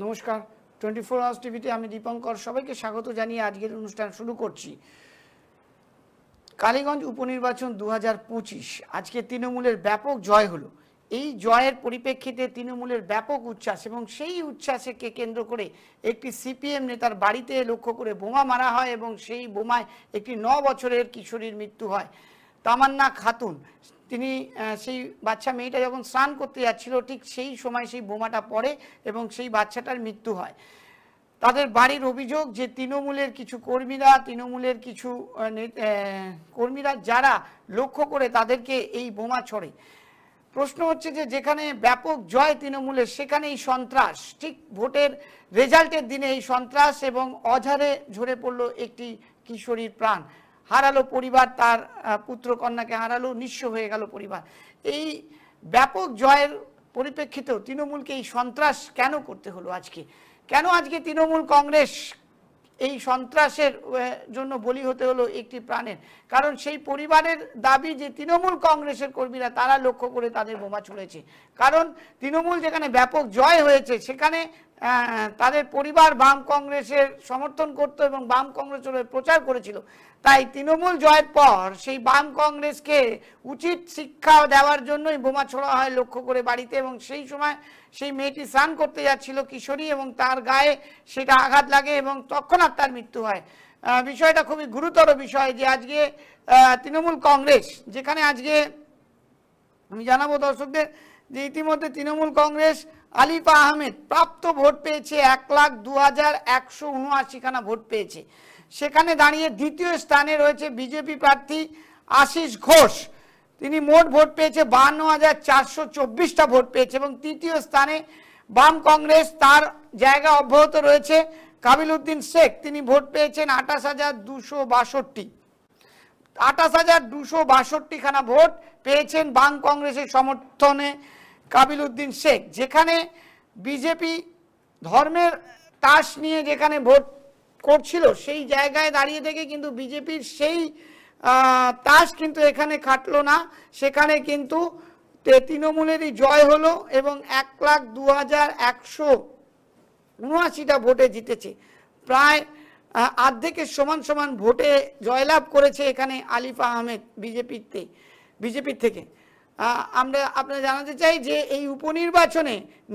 নমস্কার, 24 আওয়ার্স টিভিতে আমি দীপঙ্কর সবাইকে স্বাগত জানিয়ে আজকের অনুষ্ঠান শুরু করছি। কালীগঞ্জ উপনির্বাচন 2025 আজকে তৃণমূলের ব্যাপক জয় হলো। এই জয়ের পরিপ্রেক্ষিতে তৃণমূলের ব্যাপক উচ্ছ্বাস এবং সেই উচ্ছ্বাসকে কেন্দ্র করে একটি সিপিএম নেতার বাড়িতে লক্ষ্য করে বোমা মারা হয় এবং সেই বোমায় একটি 9 বছরের কিশোরীর মৃত্যু হয়। তামান্না খাতুন, তিনি সেই বাচ্চা মেয়েটা যখন স্নান করতে যাচ্ছিল ঠিক সেই সময় সেই বোমাটা পড়ে এবং সেই বাচ্চাটার মৃত্যু হয়। তাদের বাড়ির অভিযোগ যে তৃণমূলের কিছু কর্মীরা যারা লক্ষ্য করে তাদেরকে এই বোমা ছড়ে। প্রশ্ন হচ্ছে যে যেখানে ব্যাপক জয় তৃণমূলের সেখানে এই সন্ত্রাস, ঠিক ভোটের রেজাল্টের দিনে এই সন্ত্রাস এবং অঝারে ঝরে পড়লো একটি কিশোরীর প্রাণ, হারালো পরিবার, তার পুত্র কন্যাকে হারালো, নিঃস্ব হয়ে গেল পরিবার। এই ব্যাপক জয়ের পরিপ্রেক্ষিতেও তৃণমূলকে এই সন্ত্রাস কেন করতে হলো আজকে? কেন আজকে তৃণমূল কংগ্রেস এই সন্ত্রাসের জন্য বলি হতে হলো একটি প্রাণের? কারণ সেই পরিবারের দাবি যে তৃণমূল কংগ্রেসের কর্মীরা তারা লক্ষ্য করে তাদের বোমা ছুঁড়েছে। কারণ তৃণমূল যেখানে ব্যাপক জয় হয়েছে সেখানে তাদের পরিবার বাম কংগ্রেসের সমর্থন করত এবং বাম কংগ্রেসের প্রচার করেছিল। তাই তৃণমূল জয়ের পর সেই বাম কংগ্রেসকে উচিত শিক্ষা দেওয়ার জন্যই বোমা ছোড়া হয় লক্ষ্য করে বাড়িতে, এবং সেই সময় সেই মেয়েটি স্নান করতে যাচ্ছিল কিশোরী এবং তার গায়ে সেটা আঘাত লাগে এবং তৎক্ষণাৎ তার মৃত্যু হয়। বিষয়টা খুবই গুরুতর বিষয় যে আজকে তৃণমূল কংগ্রেস, যেখানে আজকে আমি জানাবো দর্শকদের যে ইতিমধ্যে তৃণমূল কংগ্রেস আলিফা আহমেদ প্রাপ্ত ভোট পেয়েছে 1,02,179খানা ভোট পেয়েছে। সেখানে দাঁড়িয়ে দ্বিতীয় স্থানে রয়েছে বিজেপি প্রার্থী আশিস ঘোষ, তিনি মোট ভোট পেয়েছে 52,424টা ভোট পেয়েছে। এবং তৃতীয় স্থানে বাম কংগ্রেস, তার জায়গা অব্যাহত রয়েছে কাবিল উদ্দিন শেখ, তিনি ভোট পেয়েছেন 28,262। 28,262খানা ভোট পেয়েছেন বাম কংগ্রেসের সমর্থনে কাবিল উদ্দিন শেখ। যেখানে বিজেপি ধর্মের তাস নিয়ে যেখানে ভোট করছিল সেই জায়গায় দাঁড়িয়ে থেকে কিন্তু বিজেপির সেই তাস কিন্তু এখানে খাটলো না, সেখানে কিন্তু তৃণমূলেরই জয় হলো এবং 1,02,179টা ভোটে জিতেছে। প্রায় অর্ধেকের সমান সমান ভোটে জয়লাভ করেছে এখানে আলিফা আহমেদ বিজেপির থেকে। আপনারা জানাতে চাই যে এই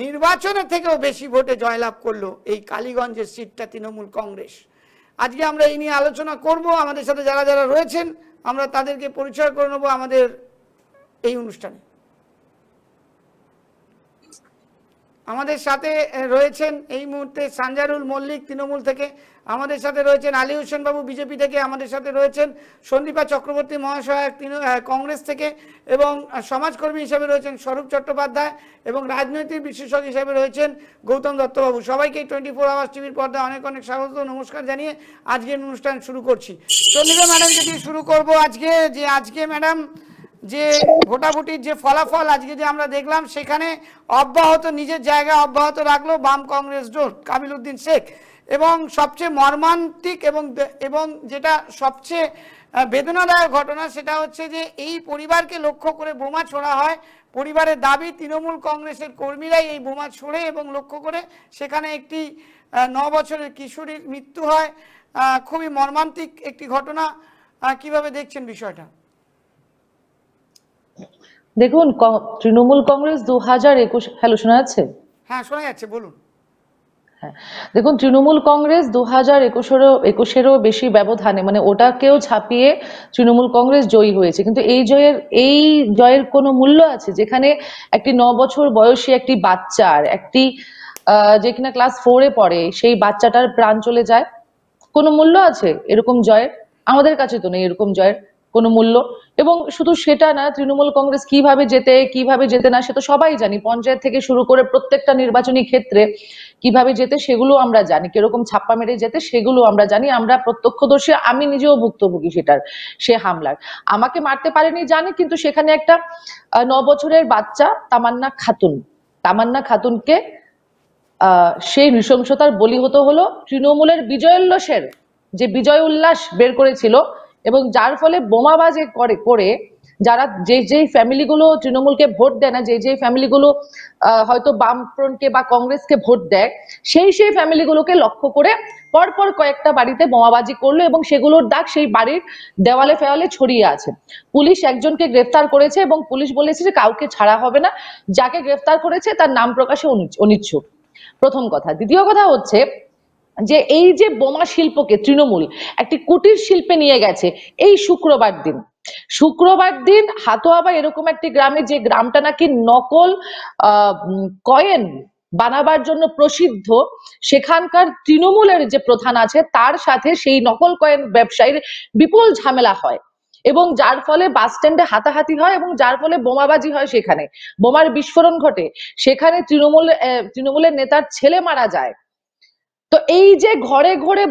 নির্বাচনের থেকেও বেশি ভোটে জয়লাভ করলো এই কালীগঞ্জের সিটটা তৃণমূল কংগ্রেস। আজকে আমরা এই নিয়ে আলোচনা করব। আমাদের সাথে যারা যারা রয়েছেন আমরা তাদেরকে পরিচয় করে নেব আমাদের এই অনুষ্ঠানে। আমাদের সাথে রয়েছেন এই মুহূর্তে সানজারুল মল্লিক তৃণমূল থেকে, আমাদের সাথে রয়েছেন আলী হোসেন বাবু বিজেপি থেকে, আমাদের সাথে রয়েছেন সন্দীপা চক্রবর্তী মহাশয় কংগ্রেস থেকে, এবং সমাজকর্মী হিসেবে রয়েছেন স্বরূপ চট্টোপাধ্যায়, এবং রাজনৈতিক বিশেষজ্ঞ হিসেবে রয়েছেন গৌতম দত্তবাবু। সবাইকে 24 আওয়ার্স টিভির পর্দায় অনেক অনেক স্বাগত, নমস্কার জানিয়ে আজকের অনুষ্ঠান শুরু করছি। চন্দ্রিকা ম্যাডামকে দিয়ে শুরু করব আজকে ম্যাডাম যে ভোটাভুটির যে ফলাফল আজকে যে আমরা দেখলাম সেখানে নিজের জায়গা অব্যাহত রাখলো বাম কংগ্রেস জোট কাবিল উদ্দিন শেখ। এবং সবচেয়ে মর্মান্তিক এবং যেটা সবচেয়ে বেদনাদায়ক ঘটনা সেটা হচ্ছে যে এই পরিবারকে লক্ষ্য করে বোমা ছোড়া হয়। পরিবারের দাবি তৃণমূল কংগ্রেসের কর্মীরাই এই বোমা ছোড়ে এবং লক্ষ্য করে সেখানে একটি 9 বছরের কিশোরীর মৃত্যু হয়। খুবই মর্মান্তিক একটি ঘটনা। কিভাবে দেখছেন বিষয়টা? দেখুন, তৃণমূল কংগ্রেস 2021, হ্যালো শোনা যাচ্ছে? হ্যাঁ শোনা যাচ্ছে, বলুন। হ্যাঁ, দেখুন, তৃণমূল কংগ্রেস 2021-এরও বেশি ব্যবধানে, মানে ওটাকেও ছাপিয়ে তৃণমূল কংগ্রেস জয়ী হয়েছে। কিন্তু এই জয়ের কোনো মূল্য আছে? যেখানে একটি 9 বছর বয়সী একটি বাচ্চার যে কিনা ক্লাস 4-এ পড়ে, সেই বাচ্চাটার প্রাণ চলে যায়, কোনো মূল্য আছে এরকম জয়ের? আমাদের কাছে তো নেই এরকম জয়ের কোনো মূল্য। এবং শুধু সেটা না, তৃণমূল কংগ্রেস কিভাবে যেতে না সে তো সবাই জানি। পঞ্চায়েত থেকে শুরু করে প্রত্যেকটা নির্বাচনী ক্ষেত্রে কিভাবে যেতে সেগুলো আমরা জানি, কিরকম ছাপ্পা মেরে যেতে সেগুলো আমরা জানি। আমরা প্রত্যক্ষদর্শী, আমি নিজেও ভুক্তভোগী সে হামলার। আমাকে মারতে পারেনি জানি, কিন্তু সেখানে একটা 9 বছরের বাচ্চা তামান্না খাতুনকে সেই নৃশংসতার বলি হতে হলো তৃণমূলের বিজয় উল্লাস বের করেছিল, এবং যার ফলে বোমাবাজি করে যারা যে ফ্যামিলিগুলো তৃণমূলকে ভোট দেয় না, যে ফ্যামিলিগুলো হয়তো বামফ্রন্টকে বা কংগ্রেসকে ভোট দেয়, সেই ফ্যামিলিগুলোকে লক্ষ্য করে পরপর কয়েকটা বাড়িতে বোমাবাজি করলো এবং সেগুলোর দাগ সেই বাড়ির দেওয়ালে ফেওয়ালে ছড়িয়ে আছে। পুলিশ একজনকে গ্রেফতার করেছে এবং পুলিশ বলেছে যে কাউকে ছাড়া হবে না, যাকে গ্রেফতার করেছে তার নাম প্রকাশে অনিচ্ছুক। প্রথম কথা। দ্বিতীয় কথা হচ্ছে যে এই যে বোমা শিল্পকে তৃণমূল একটি কুটির শিল্পে নিয়ে গেছে। এই শুক্রবার দিন হাতোয়া বা এরকম একটি গ্রামে, যে গ্রামটা নাকি নকল কয়েন বানাবার জন্য প্রসিদ্ধ, সেখানকার তৃণমূলের যে প্রধান আছে তার সাথে সেই নকল কয়েন ব্যবসায়ীর বিপুল ঝামেলা হয় এবং যার ফলে বাস স্ট্যান্ডে হাতাহাতি হয় এবং যার ফলে বোমাবাজি হয়, সেখানে বোমার বিস্ফোরণ ঘটে, সেখানে তৃণমূলের নেতার ছেলে মারা যায়। তো এই যে ঘরে ঘরে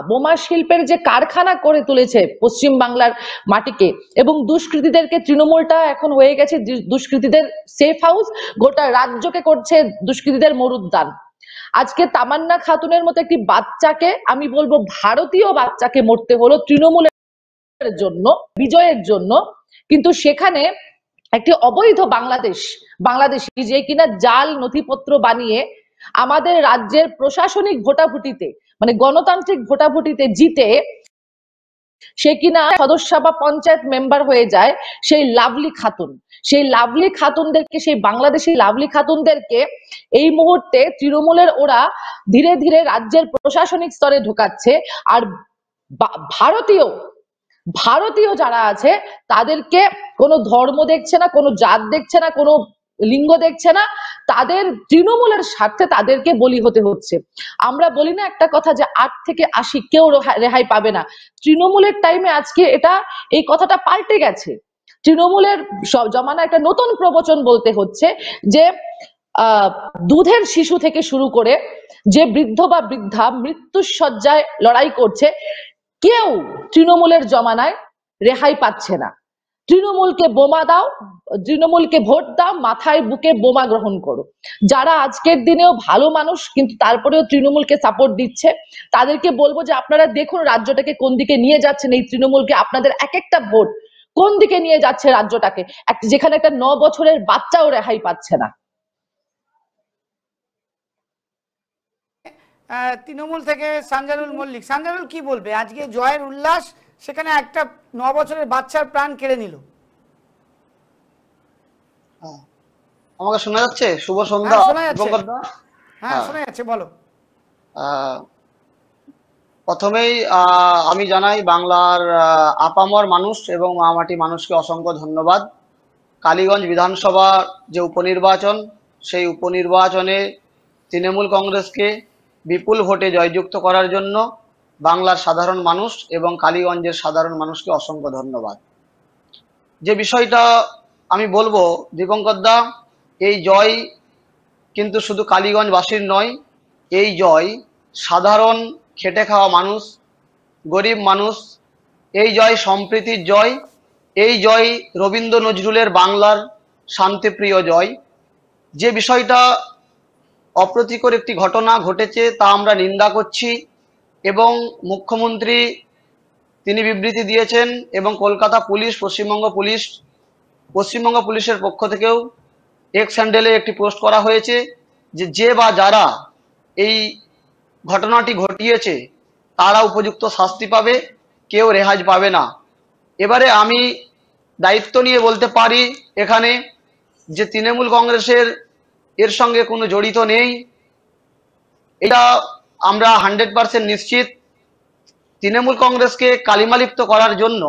বোমা শিল্পের যে কারখানা করে তুলেছে পশ্চিম বাংলার মাটিকে, এবং দুষ্কৃতীদেরকে, তৃণমূলটা এখন হয়ে গেছে দুষ্কৃতীদের সেফ হাউস, গোটা রাজ্যকে করছে দুষ্কৃতীদের মরুদ্যান। আজকে তামান্না খাতুনের মতো একটি বাচ্চাকে, আমি বলবো ভারতীয় বাচ্চাকে, মরতে হলো তৃণমূলের জন্য, বিজয়ের জন্য। কিন্তু সেখানে একটি অবৈধ বাংলাদেশি যে কিনা জাল নথিপত্র বানিয়ে আমাদের রাজ্যের প্রশাসনিক ভোটাভুটিতে, মানে গণতান্ত্রিক ভোটাভুটিতে জিতে সে কিনা সদস্য বা পঞ্চায়েত মেম্বার হয়ে যায়, সেই লাভলি খাতুনদেরকে, সেই বাংলাদেশি লাভলি খাতুনদেরকে এই মুহূর্তে তৃণমূলের ওরা ধীরে ধীরে রাজ্যের প্রশাসনিক স্তরে ঢোকাচ্ছে। আর ভারতীয় যারা আছে তাদেরকে কোনো ধর্ম দেখছে না, কোনো জাত দেখছে না, কোনো লিঙ্গ দেখছে না, তাদের তৃণমূলের স্বার্থে তাদেরকে বলি হতে হচ্ছে। আমরা বলি না একটা কথা যে 8 থেকে 80 কেউ রেহাই পাবে না। তৃণমূলের টাইমে আজকে এই কথাটা পাল্টে গেছে। তৃণমূলের সব জমানা একটা নতুন প্রবচন বলতে হচ্ছে যে দুধের শিশু থেকে শুরু করে যে বৃদ্ধ বা বৃদ্ধা মৃত্যুর শয্যায় লড়াই করছে, কেউ তৃণমূলের জমানায় রেহাই পাচ্ছে না। তৃণমূলকে বোমা দাও, তৃণমূলকে ভোট দাও, মাথায় বুকে বোমা গ্রহণ করো। যারা আজকের দিনেও ভালো মানুষ কিন্তু তারপরেও তৃণমূলকে সাপোর্ট দিচ্ছে, তাদেরকে বলবো যে আপনারা দেখুন রাজ্যটাকে কোন দিকে নিয়ে যাচ্ছেন এই তৃণমূলকে, আপনাদের এক একটা ভোট কোন দিকে নিয়ে যাচ্ছে রাজ্যটাকে, যেখানে একটা 9 বছরের বাচ্চাও রেহাই পাচ্ছে না। তৃণমূল থেকে সানজারুল মল্লিক, সানজারুল কি বলবে? আজকে জয়ের উল্লাস, সেখানে একটা 9 বছরের বাচ্চার প্রাণ কেড়ে নিল। আমাকে শোনা যাচ্ছে? শুভ সন্ধ্যা। হ্যাঁ শোনা যাচ্ছে, বলো। প্রথমেই আমি জানাই বাংলার আপামর মানুষ এবং মামাটি মানুষকে অসংখ্য ধন্যবাদ। কালীগঞ্জ বিধানসভা যে উপনির্বাচন, সেই উপনির্বাচনে তৃণমূল কংগ্রেসকে বিপুল ভোটে জয়যুক্ত করার জন্য বাংলার সাধারণ মানুষ এবং কালীগঞ্জের সাধারণ মানুষকে অসংখ্য ধন্যবাদ। যে বিষয়টা আমি বলবো দীপঙ্কর দা, এই জয় কিন্তু শুধু কালীগঞ্জবাসীর নয়, এই জয় সাধারণ খেটে খাওয়া মানুষ, গরিব মানুষ, এই জয় সম্প্রীতির জয়, এই জয় রবীন্দ্র নজরুলের বাংলার শান্তিপ্রিয় জয়। যে বিষয়টা অপ্রীতিকর একটি ঘটনা ঘটেছে তা আমরা নিন্দা করছি এবং মুখ্যমন্ত্রী তিনি বিবৃতি দিয়েছেন এবং কলকাতা পুলিশ, পশ্চিমবঙ্গ পুলিশের পক্ষ থেকেও এক্স হ্যান্ডেলে একটি পোস্ট করা হয়েছে যে বা যারা এই ঘটনাটি ঘটিয়েছে তারা উপযুক্ত শাস্তি পাবে, কেউ রেহাই পাবে না। এবারে আমি দায়িত্ব নিয়ে বলতে পারি এখানে যে তৃণমূল কংগ্রেসের এর সঙ্গে কোনো জড়িত নেই, এটা আমরা 100% নিশ্চিত। তৃণমূল কংগ্রেসকে কালিমালিপ্ত করার জন্য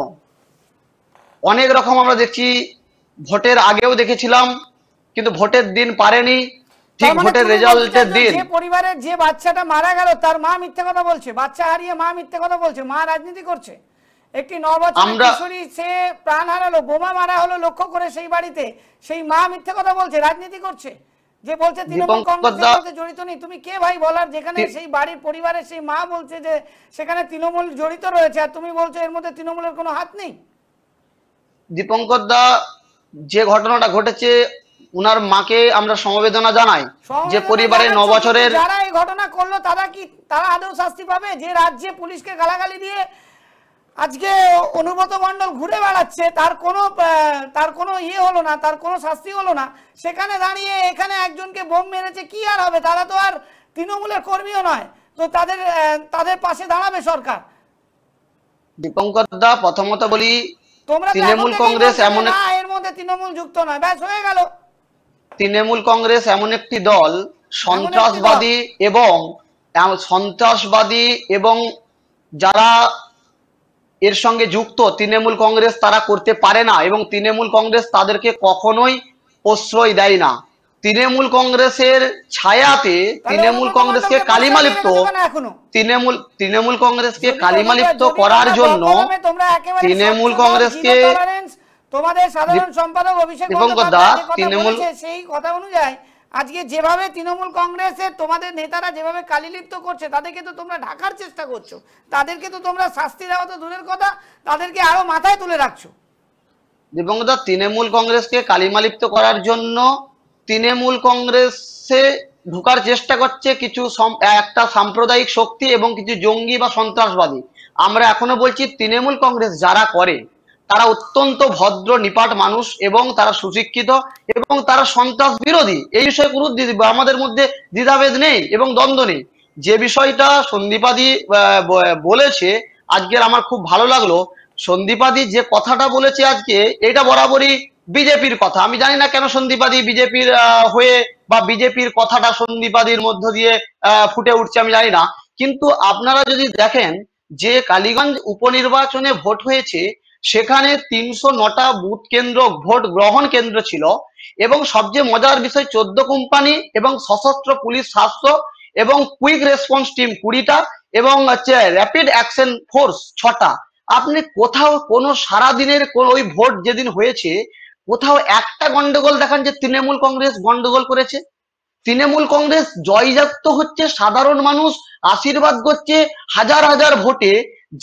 অনেক রকম আমরা দেখছি, ভোটের আগেও দেখেছিলাম, কিন্তু ভোটের দিন পারেনি, ঠিক ভোটের রেজাল্টের দিন যে পরিবারের যে বাচ্চাটা মারা গেল তার মা মিথ্যে কথা বলছে, বাচ্চা হারিয়ে মা মিথ্যে কথা বলছে, মা রাজনীতি করছে। একটি 9 বছরের কিশোরী সে প্রাণ হারালো, বোমা মারা হলো লক্ষ্য করে সেই বাড়িতে, সেই মা মিথ্যে কথা বলছে, রাজনীতি করছে, যে বলছে তৃণমূল কংগ্রেসের সাথে জড়িত নেই। তুমি কে ভাই বলার, যেখানে সেই বাড়ির পরিবারের সেই মা বলছে যে সেখানে তৃণমূল জড়িত রয়েছে, আর তুমি বলছো এর মধ্যে তৃণমূলের কোনো হাত নেই? দীপঙ্কর দা, যে ঘটনাটা ঘটেছে উনার মাকে আমরা সমবেদনা জানাই। যে পরিবারের 9 বছরের যারা এই ঘটনা করলো তারা আদৌ শাস্তি পাবে? যে রাজ্যে পুলিশকে গালাগালি দিয়ে আজকে অনুব্রত মণ্ডল ঘুরে বেড়াচ্ছে, তার কোনো ইয়ে হলো না, তার কোনো শাস্তি হলো না, সেখানে দাঁড়িয়ে এখানে একজনকে বোম মেরেছে, কি আর হবে? তারা তো আর তৃণমূলের কর্মীও নয়, তো তাদের পাশে দাঁড়াবে সরকার। দীপঙ্কর দা, প্রথমত বলি, তোমরা তৃণমূল কংগ্রেস এমন এর মধ্যে তৃণমূল যুক্ত নয়, ব্যাস হয়ে গেল। তৃণমূল কংগ্রেস এমন একটি দল সন্ত্রাসবাদী এবং যারা এর সঙ্গে যুক্ত তৃণমূল কংগ্রেস তারা করতে পারে না, এবং তৃণমূল কংগ্রেস তাদেরকে কখনোই প্রশ্রয় দেয় না। তৃণমূল কংগ্রেসের ছায়াতে তৃণমূল কংগ্রেসকে কালিমালিপ্ত তৃণমূল কংগ্রেসকে কালিমালিপ্ত করার জন্য তৃণমূল কংগ্রেসকে তোমাদের সাধারণ সম্পাদক অভিষেক বন্দ্যোপাধ্যায় তৃণমূল সেই কথা অনুযায়ী আজকে যেভাবে তৃণমূল কংগ্রেসের তোমাদের নেতারা যেভাবে কালিলিপ্ত করছে, তাদেরকে তো তোমরা ঢাকার চেষ্টা করছো, তাদেরকে তো তোমরা শাস্তি দেওয়া তো দূরের কথা, তাদেরকে আরো মাথায় তুলে রাখছো। দিবঙ্গদা, তৃণমূল কংগ্রেসকে কালিমালিপ্ত করার জন্য তৃণমূল কংগ্রেসে ঢোকার চেষ্টা করছে একটা সাম্প্রদায়িক শক্তি এবং কিছু জঙ্গি বা সন্ত্রাসবাদী। আমরা এখনো বলছি তৃণমূল কংগ্রেস যারা করে তারা অত্যন্ত ভদ্র নিপাট মানুষ এবং তারা সুশিক্ষিত এবং তারা সন্ত্রাস বিরোধী। এই বিষয়ে কোনো আমাদের মধ্যে দ্বিধাভেদ নেই এবং দ্বন্দ্ব নেই। যে বিষয়টা সন্দীপাদি বলেছে আজকের, আমার খুব ভালো লাগলো। সন্দীপাদি যে কথাটা বলেছে আজকে, এটা বরাবরই বিজেপির কথা। আমি জানি না কেন সন্দীপাদি বিজেপির হয়ে বা বিজেপির কথাটা সন্দীপাদির মধ্য দিয়ে ফুটে উঠছে, আমি জানি না। কিন্তু আপনারা যদি দেখেন যে কালীগঞ্জ উপনির্বাচনে ভোট হয়েছে, সেখানে ৩০৯টা বুথ কেন্দ্র ভোট গ্রহণ কেন্দ্র ছিল, এবং সবচেয়ে মজার বিষয় 14 কোম্পানি এবং সশস্ত্র পুলিশ 700 এবং কুইক রেসপন্স টিম 20টা এবং র্যাপিড অ্যাকশন ফোর্স 6টা। আপনি কোথাও কোনো সারাদিনের ওই ভোট যেদিন হয়েছে কোথাও একটা গন্ডগোল দেখান যে তৃণমূল কংগ্রেস গন্ডগোল করেছে? তৃণমূল কংগ্রেস জয়যুক্ত হচ্ছে, সাধারণ মানুষ আশীর্বাদ করছে হাজার হাজার ভোটে।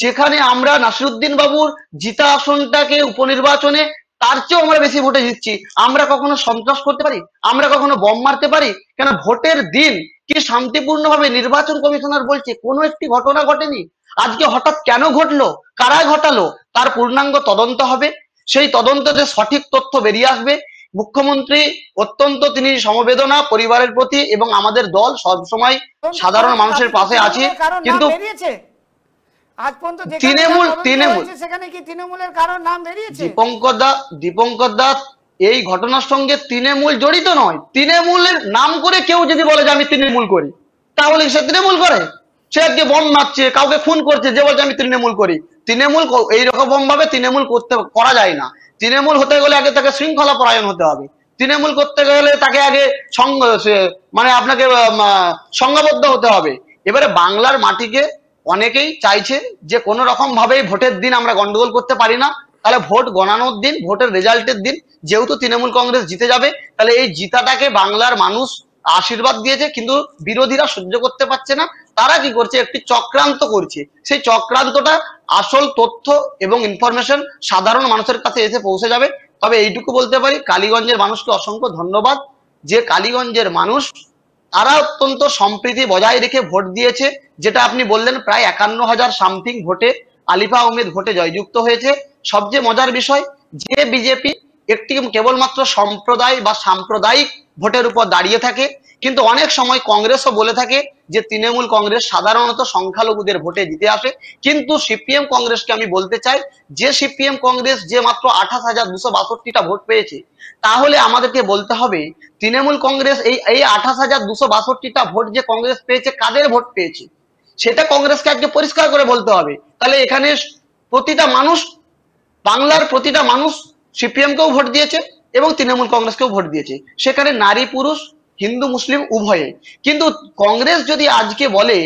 যেখানে আমরা নাসিরুদ্দিন বাবুর জিতা আসনটাকে উপনির্বাচনে তার চেয়েও আমরা বেশি ভোটে জিতছি। আমরা কখনো সন্ত্রাস করতে পারি? আমরা কখনো বম মারতে পারি? কেন ভোটের দিন কি শান্তিপূর্ণভাবে নির্বাচন কমিশনার বলছে কোনো একটি ঘটনা ঘটেনি। আজকে হঠাৎ কেন ঘটলো, কারা ঘটালো, তার পূর্ণাঙ্গ তদন্ত হবে। সেই তদন্ততে সঠিক তথ্য বেরিয়ে আসবে। মুখ্যমন্ত্রী অত্যন্ত তিনি সমবেদনা পরিবারের প্রতি, এবং আমাদের দল সবসময় সাধারণ মানুষের পাশে আছে। কিন্তু দীপঙ্কর দা, এই ঘটনার সঙ্গে তৃণমূল জড়িত নয়। তৃণমূলের নাম করে কেউ যদি বলে যে আমি তৃণমূল করি, তাহলে সে তৃণমূল করে? সে আজকে বম মারছে, কাউকে খুন করছে, যে বলছে আমি তৃণমূল করি। তৃণমূল এইরকম ভাবে তৃণমূল করা যায় না। তৃণমূল হতে গেলে আগে তাকে শৃঙ্খলা পরায়ণ হতে হবে। তৃণমূল করতে গেলে তাকে আগে আপনাকে সংঘবদ্ধ হতে হবে। এবারে বাংলার মাটিকে অনেকেই চাইছে যে কোনো রকম ভাবে ভোটের দিন আমরা গন্ডগোল করতে পারি না। তাহলে ভোট গণানোর দিন, ভোটের রেজাল্টের দিন যেহেতু তৃণমূল কংগ্রেস জিতে যাবে, তাহলে এই জিতাটাকে বাংলার মানুষ আশীর্বাদ দিয়েছে, কিন্তু বিরোধীরা সহ্য করতে পারছে না। তারা কি করছে, একটি চক্রান্ত করছে। সেই চক্রান্তটা আসল তথ্য এবং ইনফরমেশন সাধারণ মানুষের কাছে এসে পৌঁছে যাবে। তবে এইটুকু বলতে পারি, কালীগঞ্জের মানুষকে অসংখ্য ধন্যবাদ যে কালীগঞ্জের মানুষ তারা অত্যন্ত সম্প্রীতি বজায় রেখে ভোট দিয়েছে। যেটা আপনি বললেন, প্রায় 51,000 সামথিং ভোটে আলিফা আহমেদ ভোটে জয়যুক্ত হয়েছে। সবচেয়ে মজার বিষয় যে বিজেপি একটি কেবলমাত্র সম্প্রদায় বা সাম্প্রদায়িক ভোটের উপর দাঁড়িয়ে থাকে, কিন্তু অনেক সময় কংগ্রেসও বলে থাকে যে তৃণমূল কংগ্রেস সাধারণত সংখ্যালঘুদের ভোটে জিতে আসে। কিন্তু সিপিএম কংগ্রেসকে আমি বলতে চাই যে সিপিএম কংগ্রেস যে মাত্র 28,262টা ভোট পেয়েছে, তাহলে আমাদেরকে বলতে হবে তৃণমূল কংগ্রেস এই 28,262টা ভোট যে কংগ্রেস পেয়েছে, কাদের ভোট পেয়েছে সেটা কংগ্রেসকে আজকে পরিষ্কার করে বলতে হবে। তাহলে এখানে প্রতিটা মানুষ, বাংলার প্রতিটা মানুষ সিপিএম কেও ভোট দিয়েছে এবং তৃণমূল কংগ্রেসকেও ভোট দিয়েছে, সেখানে নারী পুরুষ হিন্দু মুসলিম উভয়ে। কিন্তু কংগ্রেস যদি আজকে বলে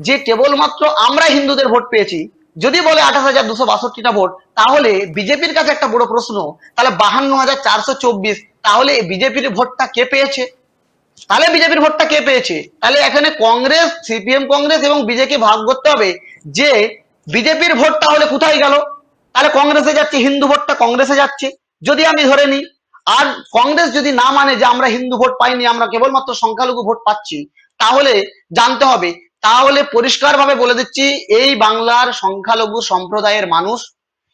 যে কেবলমাত্র আমরা হিন্দুদের ভোট পেয়েছি, যদি বলে 28,262টা ভোট, তাহলে বিজেপির কাছে একটা বড় প্রশ্ন, তাহলে 52,424, তাহলে বিজেপির ভোটটা কে পেয়েছে? তাহলে বিজেপির ভোটটা কে পেয়েছে? তাহলে এখানে কংগ্রেস, সিপিএম কংগ্রেস এবং বিজেপি ভাগ করতে হবে যে বিজেপির ভোট তাহলে কোথায় গেল। তাহলে কংগ্রেসে যাচ্ছে, হিন্দু ভোটটা কংগ্রেসে যাচ্ছে যদি আমি ধরে নিই। আর কংগ্রেস যদি না মানে যে আমরা হিন্দু ভোট পাইনি, আমরা কেবলমাত্র সংখ্যালঘু ভোট পাচ্ছি, তাহলে জানতে হবে তাহলে পরিষ্কারভাবে বলে দিচ্ছি, এই বাংলার সংখ্যালঘু সম্প্রদায়ের মানুষ,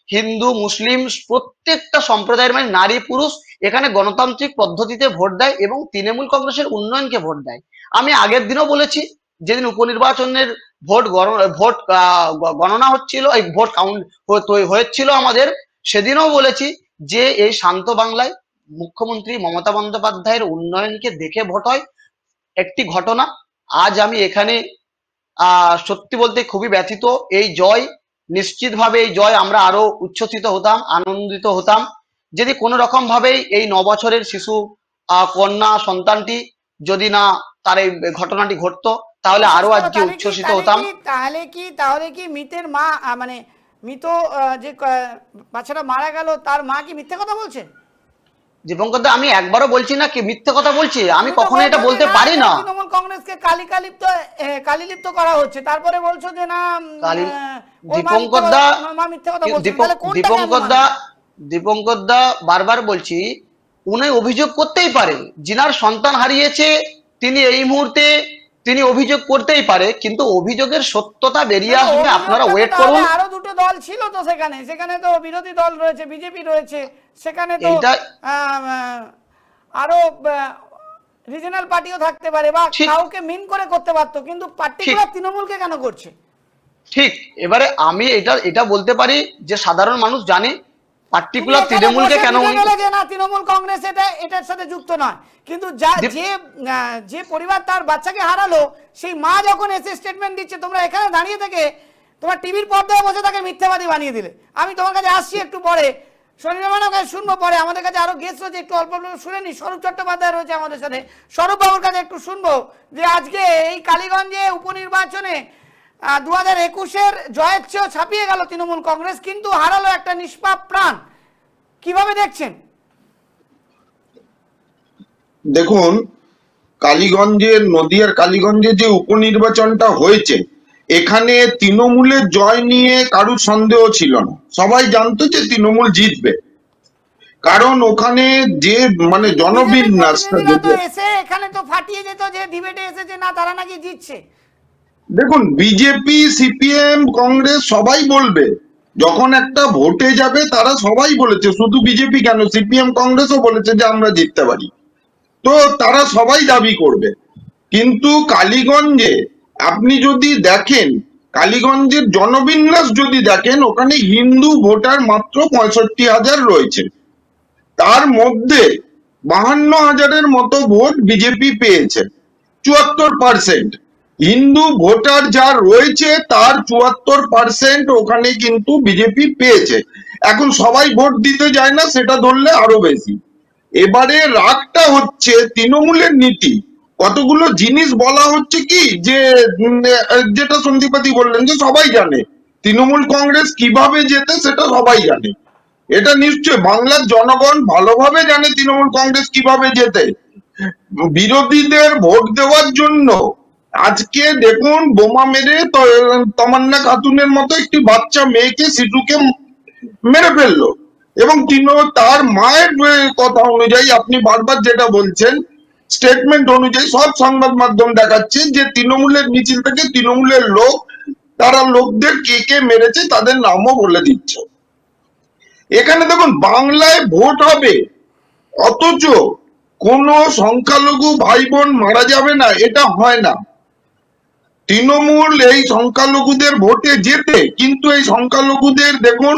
হিন্দু মুসলিম প্রত্যেকটা সম্প্রদায়ের মানে নারী পুরুষ এখানে গণতান্ত্রিক পদ্ধতিতে ভোট দেয় এবং তৃণমূল কংগ্রেসের উন্নয়নকে ভোট দেয়। আমি আগের দিনও বলেছি, যেদিন উপনির্বাচনের ভোট গণনা হচ্ছিল, এই ভোট কাউন্ট হয়েছিল আমাদের, সেদিনও বলেছি যে এই শান্ত বাংলায় মুখ্যমন্ত্রী মমতা বন্দ্যোপাধ্যায়ের উন্নয়নকে দেখে ভোট হয়। একটি ঘটনা, আজ আমি এখানে সত্যি বলতে খুবই ব্যথিত। এই জয়, নিশ্চিতভাবে এই জয় আমরা আরো উচ্ছ্বসিত হতাম, আনন্দিত হতাম যদি কোনো রকম ভাবেই এই 9 বছরের শিশু কন্যা সন্তানটি যদি না তার এই ঘটনাটি ঘটতো, তাহলে আরো আজকে উচ্ছ্বসিত হতাম। তাহলে কি মৃতের মা, মানে মৃত যে বাচ্চাটা মারা গেল তার মা কি মিথ্যে কথা বলছে? দীপঙ্কর দা, আমি একবারও বলছি না কি মিথ্যে কথা বলছি, আমি কখনো এটা বলতে পারি না। তৃণমূল কংগ্রেসকে কালিলিপ্ত করা হচ্ছে, তারপরে বলছো যে না দীপঙ্কর দা বারবার বলছি, উনি অভিযোগ করতেই পারে, যিনার সন্তান হারিয়েছে তিনি এই মুহূর্তে তিনি অভিযোগ করতেই পারে, কিন্তু অভিযোগের সত্যতা বেরিয়ে আসবে, আপনারা ওয়েট করুন। আরো দুটো দল ছিল তো সেখানে তো বিরোধী দল রয়েছে, বিজেপি রয়েছে, সেখানে তো আরো রিজনাল পার্টিও থাকতে পারে বা কাউকে মিন করে করতে পারতো, কিন্তু পার্টিকুলার তৃণমূলকে কেন করছে? ঠিক, এবারে আমি এটা বলতে পারি যে সাধারণ মানুষ জানে পার্টিকুলার তৃণমূলকে কেন, না তৃণমূল কংগ্রেস এটার সাথে যুক্ত নয়, কিন্তু যে পরিবার তার বাচ্চাকে হারালো সেই মা যখন এসে স্টেটমেন্ট দিচ্ছে, তোমরা এখানে দাঁড়িয়ে থেকে তোমার টিভির পর্দায় বসে তাকে মিথ্যাবাদী বানিয়ে দিলে। আমি তোমার কাছে আসছি একটু পরে, শরীরের কাছে শুনবো পরে, আমাদের কাছে আরো গেস্ট রয়েছে, একটু অল্প শুনে নি। স্বরূপ চট্টোপাধ্যায় রয়েছে আমাদের সাথে, স্বরূপ বাবুর কাছে একটু শুনবো যে আজকে এই কালীগঞ্জে উপনির্বাচনে 2021-এর জয়ের চেয়েও ছাপিয়ে গেল তৃণমূল কংগ্রেস, কিন্তু হারালো একটা নিষ্পাপ প্রাণ। কিভাবে দেখছেন? দেখুন, নদিয়ার কালীগঞ্জে যে উপনির্বাচনটা হয়েছে, এখানে তৃণমূলের জয় নিয়ে কারুর সন্দেহ ছিল না, সবাই জানতো যে তৃণমূল জিতবে, কারণ ওখানে যে মানে জনবিন্যাসটা এখানে তো ফাটিয়ে যেত যে ডিবেটে এসেছে না তারা নাকি জিতছে। দেখুন, বিজেপি সিপিএম কংগ্রেস সবাই বলবে, যখন একটা ভোটে যাবে তারা সবাই বলেছে, শুধু বিজেপি কেন, সিপিএম কংগ্রেসও বলেছে যে আমরা জিততে পারি, তো তারা সবাই দাবি করবে। কিন্তু কালীগঞ্জে আপনি যদি দেখেন, কালীগঞ্জের জনবিন্যাস যদি দেখেন, ওখানে হিন্দু ভোটার মাত্র 65,000 রয়েছে, তার মধ্যে 52,000-এর মতো ভোট বিজেপি পেয়েছে। 74% হিন্দু ভোটার যা রয়েছে তার 74% ওখানে কিন্তু বিজেপি পেয়েছে। এখন সবাই ভোট দিতে যায় না, সেটা ধরলে আরো বেশি। এবারে রাগটা হচ্ছে তৃণমূলের নীতি, কতগুলো জিনিস বলা হচ্ছে কি যে যেটা সন্দীপবাদী বললেন যে সবাই জানে তৃণমূল কংগ্রেস কিভাবে যেতে, সেটা সবাই জানে, এটা নিশ্চয় বাংলার জনগণ ভালোভাবে জানে তৃণমূল কংগ্রেস কিভাবে যেতে। বিরোধীদের ভোট দেওয়ার জন্য আজকে দেখুন বোমা মেরে তমান্না খাতুনের মতো একটি বাচ্চা মেয়েকে, সিটুকে মেরে ফেললো, এবং তার মায়ের কথা অনুযায়ী, আপনি বারবার যেটা বলছেন স্টেটমেন্ট অনুযায়ী, সব সংবাদ মাধ্যম দেখাচ্ছে যে তৃণমূলের মিছিল থেকে তৃণমূলের লোক, তারা লোকদের কে কে মেরেছে তাদের নামও বলে দিচ্ছে। এখানে দেখুন বাংলায় ভোট হবে, অথচ কোন সংখ্যালঘু ভাই বোন মারা যাবে না, এটা হয় না। তৃণমূল এই সংখ্যালঘুদের ভোটে জেতে, কিন্তু এই সংখ্যালঘুদের দেখুন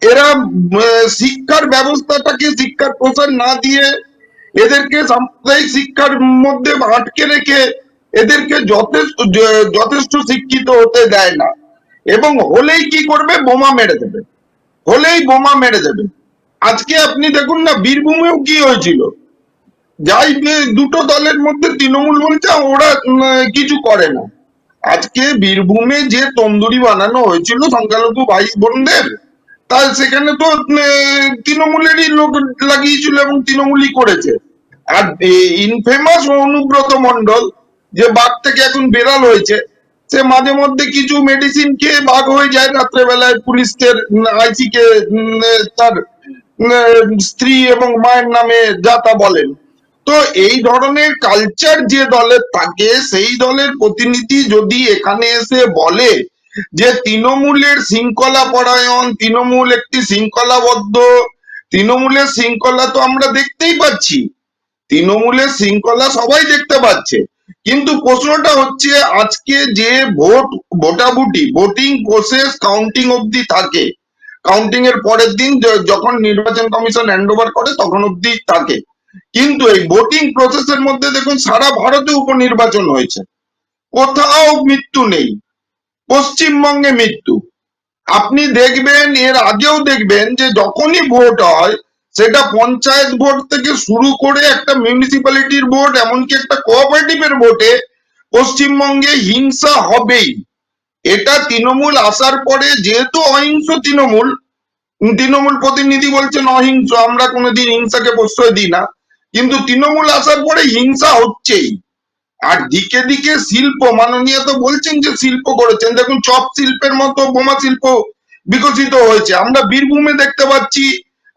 এরা শিক্ষার ব্যবস্থাটাকে শিক্ষার প্রসার না দিয়ে এদেরকে সাম্প্রদায়িক শিক্ষার মধ্যে আটকে রেখে এদেরকে যথেষ্ট শিক্ষিত হতে দেয় না, এবং হলেই কি করবে, বোমা মেরে দেবে, হলেই বোমা মেরে দেবে। আজকে আপনি দেখুন না, বীরভূমেও কি হয়েছিল, যাই দুটো দলের মধ্যে তৃণমূল বলছে ওরা কিছু করে না। আজকে বীরভূমে যে তন্দুরি বানানো হয়েছিল সংখ্যালঘু ভাই বোনদের, তার সেখানে তো তৃণমূলেরই লোক লাগিয়েছিল এবং তৃণমূলই করেছে। আর ইনফেমাস অনুব্রত মন্ডল, যে বাঘ থেকে এখন বেড়াল হয়েছে, সে মাঝে মধ্যে কিছু মেডিসিন খেয়ে বাঘ হয়ে যায়, রাত্রেবেলায় পুলিশকে আইসিকে তার স্ত্রী এবং মায়ের নামে যা তা বলেন। তো এই ধরনের কালচার যে দলের থাকে, সেই দলের প্রতিনিধি যদি এখানে এসে বলে যে তৃণমূলের শৃঙ্খলা পরায়ণ, তৃণমূল একটি শৃঙ্খলাবদ্ধ, তৃণমূলের শৃঙ্খলা তো আমরা দেখতেই পাচ্ছি, তৃণমূলের শৃঙ্খলা সবাই দেখতে পাচ্ছে, কিন্তু প্রশ্নটা হচ্ছে আজকে যে ভোটাভুটি ভোটিং প্রসেস কাউন্টিং অবধি থাকে, কাউন্টিং এর পরের দিন যখন নির্বাচন কমিশন হ্যান্ড ওভার করে তখন অবধি থাকে, কিন্তু এই ভোটিং প্রসেসের মধ্যে দেখুন সারা ভারতে উপনির্বাচন হয়েছে, কোথাও মৃত্যু নেই, পশ্চিমবঙ্গে মৃত্যু। আপনি দেখবেন এর আগেও দেখবেন যে যখনই ভোট হয় সেটা পঞ্চায়েত ভোট থেকে শুরু করে একটা মিউনিসিপ্যালিটির ভোট, এমনকি একটা কোঅপারেটিভের ভোটে পশ্চিমবঙ্গে হিংসা হবেই। এটা তৃণমূল আসার পরে যেহেতু অহিংস তৃণমূল, তৃণমূল প্রতিনিধি বলছেন অহিংস, আমরা কোনোদিন হিংসাকে প্রশ্রয় দিই না, কিন্তু তৃণমূল আসার পরে হিংসা হচ্ছেই। আর দিকে দিকে শিল্প, মাননীয় তো বলছেন যে শিল্প করেছেন, দেখুন চপ শিল্পের মতো বোমা শিল্প বিকশিত হয়েছে, আমরা বীরভূমে দেখতে পাচ্ছি,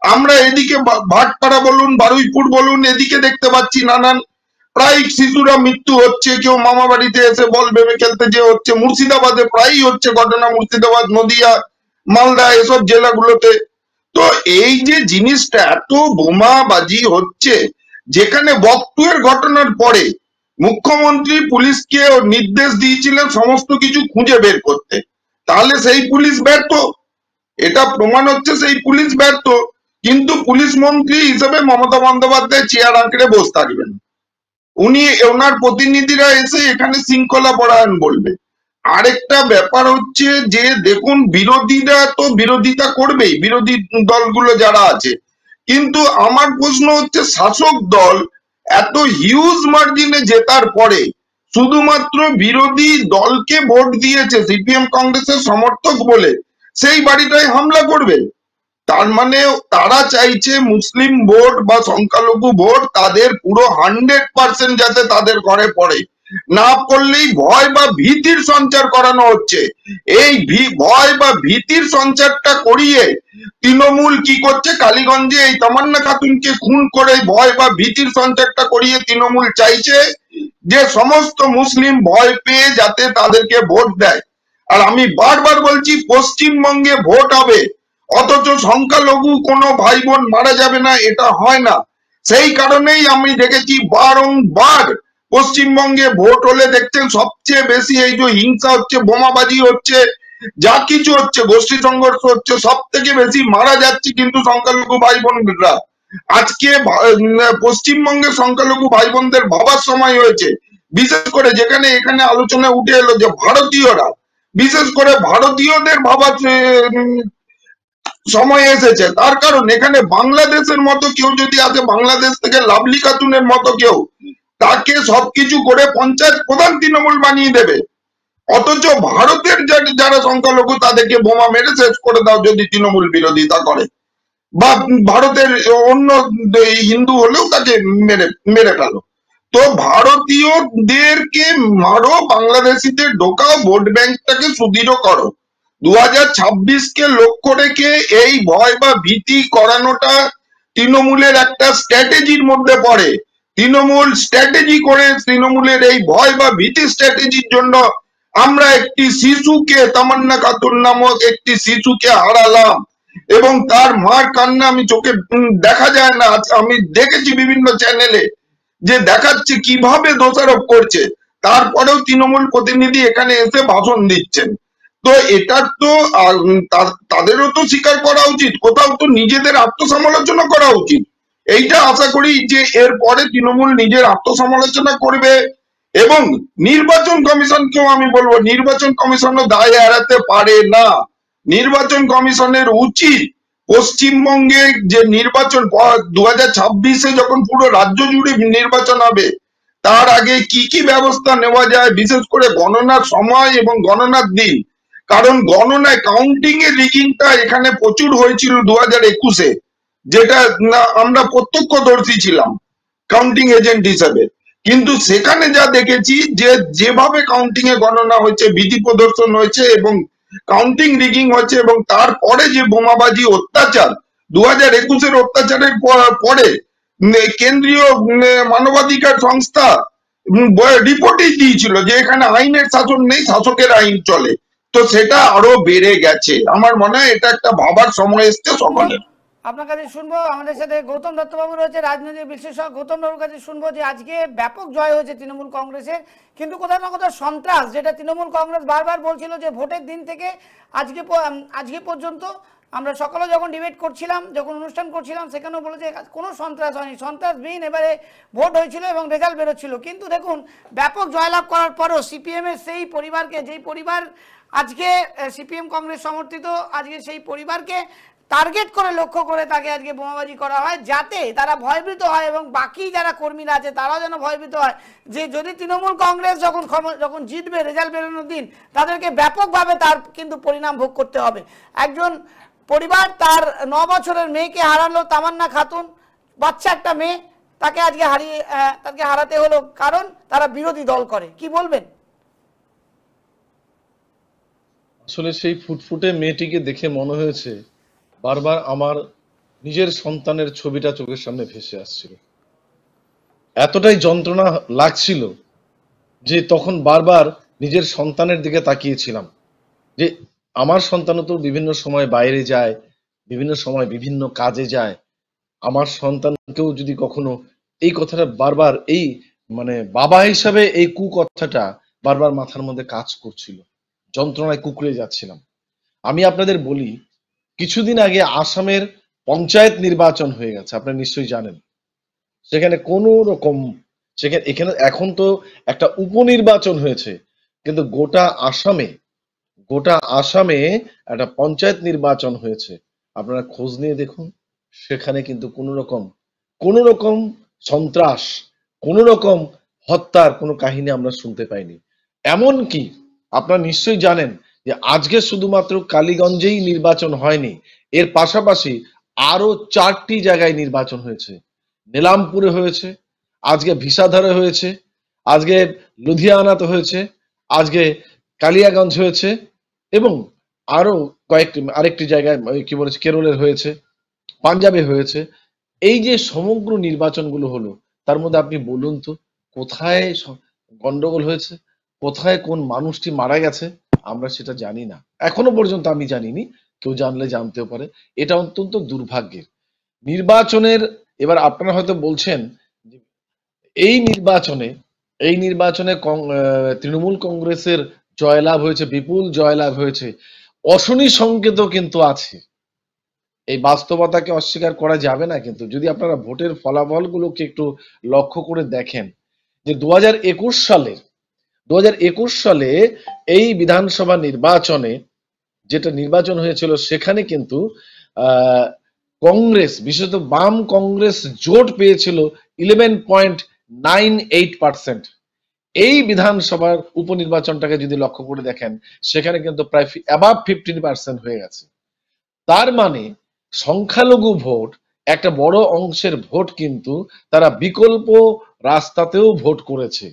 আমরা এদিকে ভাটপাড়া বলুন, বারুইপুর বলুন, এদিকে দেখতে পাচ্ছি নানান প্রায় শিশুরা মৃত্যু হচ্ছে, কেউ মামা বাড়িতে এসে বল ভেবে খেলতে যে হচ্ছে, মুর্শিদাবাদে প্রায়ই হচ্ছে ঘটনা, মুর্শিদাবাদ, নদিয়া, মালদা এসব জেলাগুলোতে। তো এই যে জিনিসটা এত বোমাবাজি হচ্ছে, যেখানে বকটুয়ের ঘটনার পরে মুখ্যমন্ত্রী পুলিশকে নির্দেশ দিয়েছিলেন সমস্ত কিছু খুঁজে বের করতে, তাহলে সেই পুলিশ ব্যর্থ, এটা প্রমাণ হচ্ছে সেই পুলিশ ব্যর্থ। কিন্তু পুলিশ মন্ত্রী হিসেবে মমতা বন্দ্যোপাধ্যায় চেয়ার আঁকড়ে বসে থাকবেন, উনি ওনার প্রতিনিধিরা এসে এখানে শৃঙ্খলা পরায়ণ বলবে। আরেকটা ব্যাপার হচ্ছে যে দেখুন বিরোধীরা তো বিরোধিতা করবেই, বিরোধী দলগুলো যারা আছে, কিন্তু আমার প্রশ্ন হচ্ছে শাসক দল এত হিউজ মার্জিনে জেতার পরে শুধুমাত্র বিরোধী দলকে ভোট দিয়েছে সিপিএম কংগ্রেসের সমর্থক বলে সেই বাড়িটায় হামলা করবে, তার মানে তারা চাইছে মুসলিম ভোট বা সংখ্যালঘু ভোট তাদের পুরো 100% যাতে তাদের ঘরে পড়ে, না পড়লেই ভয় বা ভীতির সঞ্চার করানো হচ্ছে। এই ভয় বা ভীতির সঞ্চারটা করিয়ে তৃণমূল কি করছে, কালীগঞ্জে এই তামান্না খাতুনকে খুন করে ভয় বা ভীতির সঞ্চারটা করিয়ে তৃণমূল চাইছে যে সমস্ত মুসলিম ভয় পেয়ে যাতে তাদেরকে ভোট দেয়। আর আমি বারবার বলছি পশ্চিমবঙ্গে ভোট হবে, অথচ সংখ্যালঘু কোনো ভাই বোন মারা যাবে না, এটা হয় না। সেই কারণেই আমি দেখেছি বারংবার পশ্চিমবঙ্গে ভোট হলে দেখছেন সবচেয়ে বেশি এই যে হিংসা হচ্ছে, বোমাবাজি হচ্ছে, যা কিছু হচ্ছে, গোষ্ঠী সংঘর্ষ হচ্ছে, সব থেকে বেশি মারা যাচ্ছে কিন্তু সংখ্যালঘু ভাই বোনরা। আজকে পশ্চিমবঙ্গের সংখ্যালঘু ভাই বোনদের ভাবার সময় হয়েছে, বিশেষ করে যেখানে এখানে আলোচনা উঠে এলো যে ভারতীয়রা, বিশেষ করে ভারতীয়দের ভাবার সময় এসেছে। তার কারণ এখানে বাংলাদেশের মতো কেউ যদি আসে, বাংলাদেশ থেকে লাভলি খাতুনের মতো কেউ, তাকে সবকিছু করে পঞ্চায়েত প্রধান তৃণমূল বানিয়ে দেবে, অথচ ভারতের যারা সংখ্যালঘু তাদেরকে বোমা মেরে শেষ করে দাও যদি তৃণমূল বিরোধিতা করে, বা ভারতের অন্য হিন্দু হলেও তাকে মেরে ফেলো। তো ভারতীয়দেরকে মারো, বাংলাদেশিদের ঢোকাও, ভোট ব্যাংকটাকে সুদৃঢ় করো। 2026কে লক্ষ্য রেখে এই ভয় বা ভীতি করানোটা তৃণমূলের একটা স্ট্র্যাটেজির মধ্যে পড়ে। তৃণমূল স্ট্র্যাটেজি করে, তৃণমূলের এই ভয় বা ভীতি স্ট্র্যাটেজির জন্য আমরা একটি শিশুকে, তামান্না খাতুন নামক একটি শিশুকে হারালাম, এবং তার মার কান্না আমি চোখে দেখা যায় না, আমি দেখেছি বিভিন্ন চ্যানেলে যে দেখাচ্ছে কিভাবে দোষারোপ করছে, তারপরেও তৃণমূল প্রতিনিধি এখানে এসে ভাষণ দিচ্ছেন। তো এটা তো তাদেরও তো স্বীকার করা উচিত, কোথাও তো নিজেদের আত্মসমালোচনা করা উচিত। এইটা আশা করি যে এরপরে তৃণমূল নিজের আত্মসমালোচনা করবে, এবং নির্বাচন কমিশনকেও আমি বলবো নির্বাচন কমিশনও দায় এড়াতে পারে না। নির্বাচন কমিশনের উচিত পশ্চিমবঙ্গে যে নির্বাচন 2026-এ যখন পুরো রাজ্য জুড়ে নির্বাচন হবে, তার আগে কি কি ব্যবস্থা নেওয়া যায়, বিশেষ করে গণনার সময় এবং গণনার দিন, কারণ গণনায় কাউন্টিং এর রিগিংটা এখানে প্রচুর হয়েছিল 2021-এ, যেটা আমরা প্রত্যক্ষদর্শী ছিলাম কাউন্টিং এজেন্ট হিসেবে। কিন্তু সেখানে যা দেখেছি যে যেভাবে কাউন্টিং এ গণনা হয়েছে, ভীতি প্রদর্শন হয়েছে এবং কাউন্টিং রিগিং হয়েছে, এবং তারপরে যে বোমাবাজি অত্যাচার 2021-এর অত্যাচারের পরে কেন্দ্রীয় মানবাধিকার সংস্থা রিপোর্টেই দিয়েছিল যে এখানে আইনের শাসন নেই, শাসকের আইন চলে। তো সেটা আরো বেড়ে গেছে। আমার মনে হয় এটা একটা ভাবার সময় এসছে সকলের। আপনার কাছে শুনবো, আমাদের সাথে গৌতম দত্তবাবু রয়েছে, রাজনৈতিক বিশ্লেষক। গৌতম বাবুর কাছে শুনবো যে আজকে ব্যাপক জয় হয়েছে তৃণমূল কংগ্রেসের, কিন্তু কোথাও না কোথাও সন্ত্রাস, যেটা তৃণমূল কংগ্রেস বারবার বলছিল যে ভোটের দিন থেকে আজকে পর্যন্ত, আমরা সকালে যখন ডিবেট করছিলাম, যখন অনুষ্ঠান করছিলাম, সেখানেও বলেছে কোনো সন্ত্রাস হয়নি, সন্ত্রাসবিহীন এবারে ভোট হয়েছিল এবং রেজাল্ট বেরোচ্ছিল। কিন্তু দেখুন, ব্যাপক জয়লাভ করার পরও সিপিএমের সেই পরিবারকে, যেই পরিবার আজকে সিপিএম কংগ্রেস সমর্থিত, আজকে সেই পরিবারকে টার্গেট করে, লক্ষ্য করে তাকে আজকে বোমাবাজি করা হয়, যাতে তারা ভয়ভীত হয় এবং বাকি যারা কর্মীরা আছে তারাও যেন ভয়ভীত হয় যে যদি তৃণমূল কংগ্রেস যখন জিতবে, রেজাল্ট বেরোনোর দিন, তাদেরকে ব্যাপকভাবে তার কিন্তু পরিণাম ভোগ করতে হবে। একজন পরিবার তার 9 বছরের মেয়েকে হারালো, তামান্না খাতুন, বাচ্চা একটা মেয়ে, তাকে আজকে তাকে হারাতে হলো কারণ তারা বিরোধী দল করে। কি বলবেন? আসলে সেই ফুটফুটে মেয়েটিকে দেখে মনে হয়েছে বারবার আমার নিজের সন্তানের ছবিটা চোখের সামনে ভেসে আসছিল। এতটাই যন্ত্রণা লাগছিল যে তখন বারবার নিজের সন্তানের দিকে তাকিয়েছিলাম যে আমার সন্তানও তো বিভিন্ন সময় বাইরে যায়, বিভিন্ন সময় বিভিন্ন কাজে যায়। আমার সন্তানকেও যদি কখনো এই কথাটা বারবার, এই মানে বাবা হিসাবে এই কুকথাটা বারবার মাথার মধ্যে কাজ করছিল, যন্ত্রণায় কুঁকড়ে যাচ্ছিলাম। আমি আপনাদের বলি, কিছুদিন আগে আসামের পঞ্চায়েত নির্বাচন হয়ে গেছে, আপনারা নিশ্চয়ই জানেন। সেখানে কোনো রকম, এখানে এখন তো একটা উপনির্বাচন হয়েছে, কিন্তু গোটা আসামে একটা পঞ্চায়েত নির্বাচন হয়েছে। আপনারা খোঁজ নিয়ে দেখুন, সেখানে কিন্তু কোনো রকম সন্ত্রাস, কোনো রকম হত্যার কোনো কাহিনী আমরা শুনতে পাইনি। এমনকি আপনারা নিশ্চয়ই জানেন যে আজকে শুধুমাত্র কালীগঞ্জেই নির্বাচন হয়নি, এর পাশাপাশি আরো 4টি জায়গায় নির্বাচন হয়েছে। নীলামপুরে হয়েছে, আজকে ভিসাধারে হয়েছে, আজকে লুধিয়ানাতে হয়েছে, আজকে কালিয়াগঞ্জ হয়েছে, এবং আরো আরেকটি জায়গায় কি বলেছে, কেরলের হয়েছে, পাঞ্জাবে হয়েছে। এই যে সমগ্র নির্বাচনগুলো হলো, তার মধ্যে আপনি বলুন তো কোথায় গন্ডগোল হয়েছে, কোথায় কোন মানুষটি মারা গেছে? আমরা সেটা জানি না, এখনো পর্যন্ত আমি জানিনি, কেউ জানলে জানতেও পারে। এটা অত্যন্ত দুর্ভাগ্যের। নির্বাচনের, এবার আপনারা হয়তো বলছেন এই নির্বাচনে তৃণমূল কংগ্রেসের জয়লাভ হয়েছে, বিপুল জয়লাভ হয়েছে, অশনি সংকেতও কিন্তু আছে। এই বাস্তবতাকে অস্বীকার করা যাবে না। কিন্তু যদি আপনারা ভোটের ফলাফলগুলোকে একটু লক্ষ্য করে দেখেন, যে 2021 সালে এই বিধানসভা নির্বাচনে যেটা নির্বাচন হয়েছিল, সেখানে কিন্তু কংগ্রেস, বিশেষত বাম কংগ্রেস জোট পেয়েছিল 11.98%। এই বিধানসভার উপনির্বাচনটাকে যদি লক্ষ্য করে দেখেন, সেখানে কিন্তু প্রায় অ্যাবাভ 15% হয়ে গেছে। তার মানে সংখ্যালঘু ভোট, একটা বড় অংশের ভোট কিন্তু তারা বিকল্প রাস্তাতেও ভোট করেছে।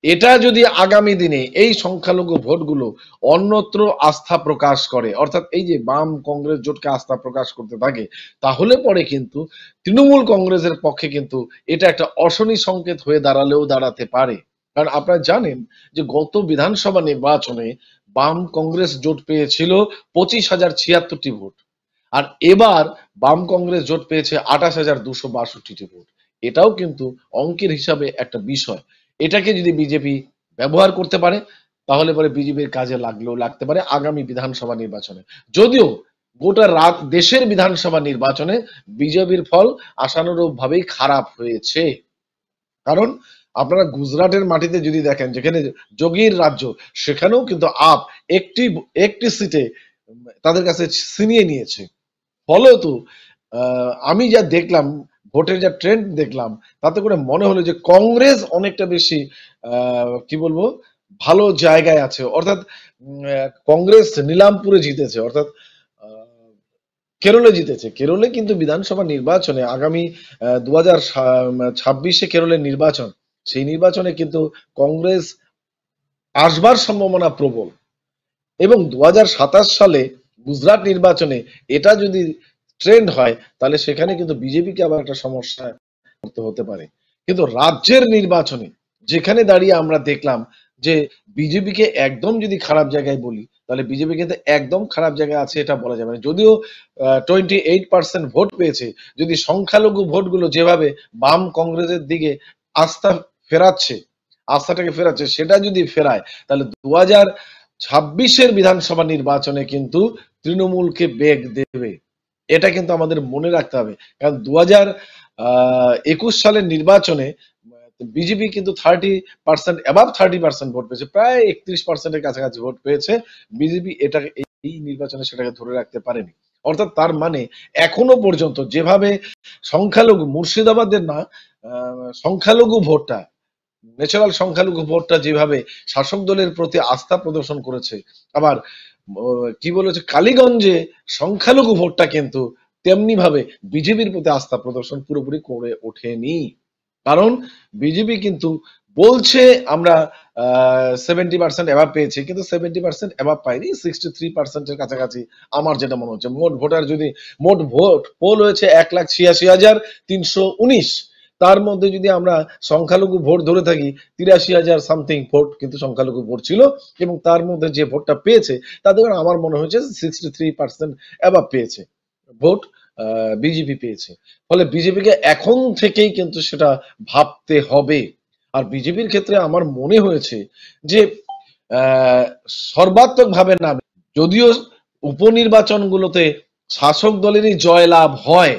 এটা যদি আগামী দিনে এই সংখ্যালঘু ভোটগুলো অন্যত্র আস্থা প্রকাশ করে, অর্থাৎ এই যে বাম কংগ্রেস জোটকে আস্থা প্রকাশ করতে থাকে, তাহলে পরে কিন্তু তৃণমূল কংগ্রেসের পক্ষে কিন্তু এটা একটা অশনি সংকেত হয়ে দাঁড়াতে পারে। কারণ আপনারা জানেন যে গত বিধানসভা নির্বাচনে বাম কংগ্রেস জোট পেয়েছিল 25,076টি ভোট, আর এবার বাম কংগ্রেস জোট পেয়েছে 28,262টি ভোট। এটাও কিন্তু অঙ্কের হিসাবে একটা বিষয়। এটাকে যদি বিজেপি ব্যবহার করতে পারে, তাহলে পরে বিজেপির কাজে লাগতে পারে আগামী বিধানসভা নির্বাচনে। যদিও গোটা দেশের বিধানসভা নির্বাচনে বিজেপির ফল আশানুরূপ ভাবেই খারাপ হয়েছে। কারণ আপনারা গুজরাটের মাটিতে যদি দেখেন, যেখানে যোগীর রাজ্য, সেখানেও কিন্তু আপ একটি সিটে তাদের কাছে ছিনিয়ে নিয়েছে। ফলত আমি যা দেখলাম, ভোটের যা ট্রেন্ড দেখলাম, তাতে করে মনে হলো যে কংগ্রেস অনেকটা বেশি কি বলবো, ভালো জায়গায় আছে। অর্থাৎ কংগ্রেস নীলামপুরে জিতেছে, অর্থাৎ কেরলে জিতেছে। কেরলে কিন্তু বিধানসভা নির্বাচনে আগামী 2026-এ কেরলের নির্বাচন, সেই নির্বাচনে কিন্তু কংগ্রেস আসবার সম্ভাবনা প্রবল। এবং 2027 সালে গুজরাট নির্বাচনে এটা যদি ট্রেন্ড হয়, তাহলে সেখানে কিন্তু বিজেপিকে আবার একটা সমস্যা করতে হতে পারে, কিন্তু রাজ্যের নির্বাচনে যেখানে দাঁড়িয়ে আমরা দেখলাম যে বিজেপিকে একদম যদি খারাপ জায়গায় বলি, তাহলে বিজেপি কিন্তু একদম খারাপ জায়গায় আছে এটা বলা যাবে না। যদিও 28% ভোট পেয়েছে, যদি সংখ্যালঘু ভোটগুলো যেভাবে বাম কংগ্রেসের দিকে আস্থা আস্থাটাকে ফেরাচ্ছে, সেটা যদি ফেরায়, তাহলে 2026-এর বিধানসভা নির্বাচনে কিন্তু তৃণমূলকে বেগ দেবে। এটা কিন্তু আমাদের মনে রাখতে হবে, কারণ 2021 সালের নির্বাচনে বিজেপি কিন্তু 30%, অ্যাবাভ 30% ভোট পেয়েছে, প্রায় 31%-এর কাছাকাছি ভোট পেয়েছে। বিজেপি এটা এই নির্বাচনে সেটাকে ধরে রাখতে পারেনি। অর্থাৎ তার মানে এখনো পর্যন্ত যেভাবে সংখ্যালঘু, মুর্শিদাবাদের না, সংখ্যালঘু ভোটটা, ন্যাচারাল সংখ্যালঘু ভোটটা যেভাবে শাসক দলের প্রতি আস্থা প্রদর্শন করেছে, আবার কি বলেছে কালীগঞ্জে সংখ্যালঘু ভোটটা কিন্তু তেমনি ভাবে বিজেপির প্রতি আস্থা প্রদর্শন পুরোপুরি করে ওঠেনি। কারণ বিজেপি কিন্তু বলছে আমরা 70% অ্যাভাব পেয়েছি, কিন্তু 70% অ্যাভাব পাইনি, 63%-এর কাছাকাছি আমার যেটা মনে হচ্ছে। মোট ভোটার যদি, মোট ভোট পোল হয়েছে 1,86,319, তার মধ্যে যদি আমরা সংখ্যালঘু ভোট ধরে থাকি 83,000 সামথিং ভোট কিন্তু সংখ্যালঘু ভোট ছিল, এবং তার মধ্যে যে ভোটটা পেয়েছে তাদের আমার মনে হয়েছে 63% অ্যাভাব পেয়েছে ভোট বিজেপি পেয়েছে। ফলে বিজেপিকে এখন থেকেই কিন্তু সেটা ভাবতে হবে। আর বিজেপির ক্ষেত্রে আমার মনে হয়েছে যে সর্বাত্মক ভাবে না, যদিও উপনির্বাচনগুলোতে শাসক দলেরই জয়লাভ হয়,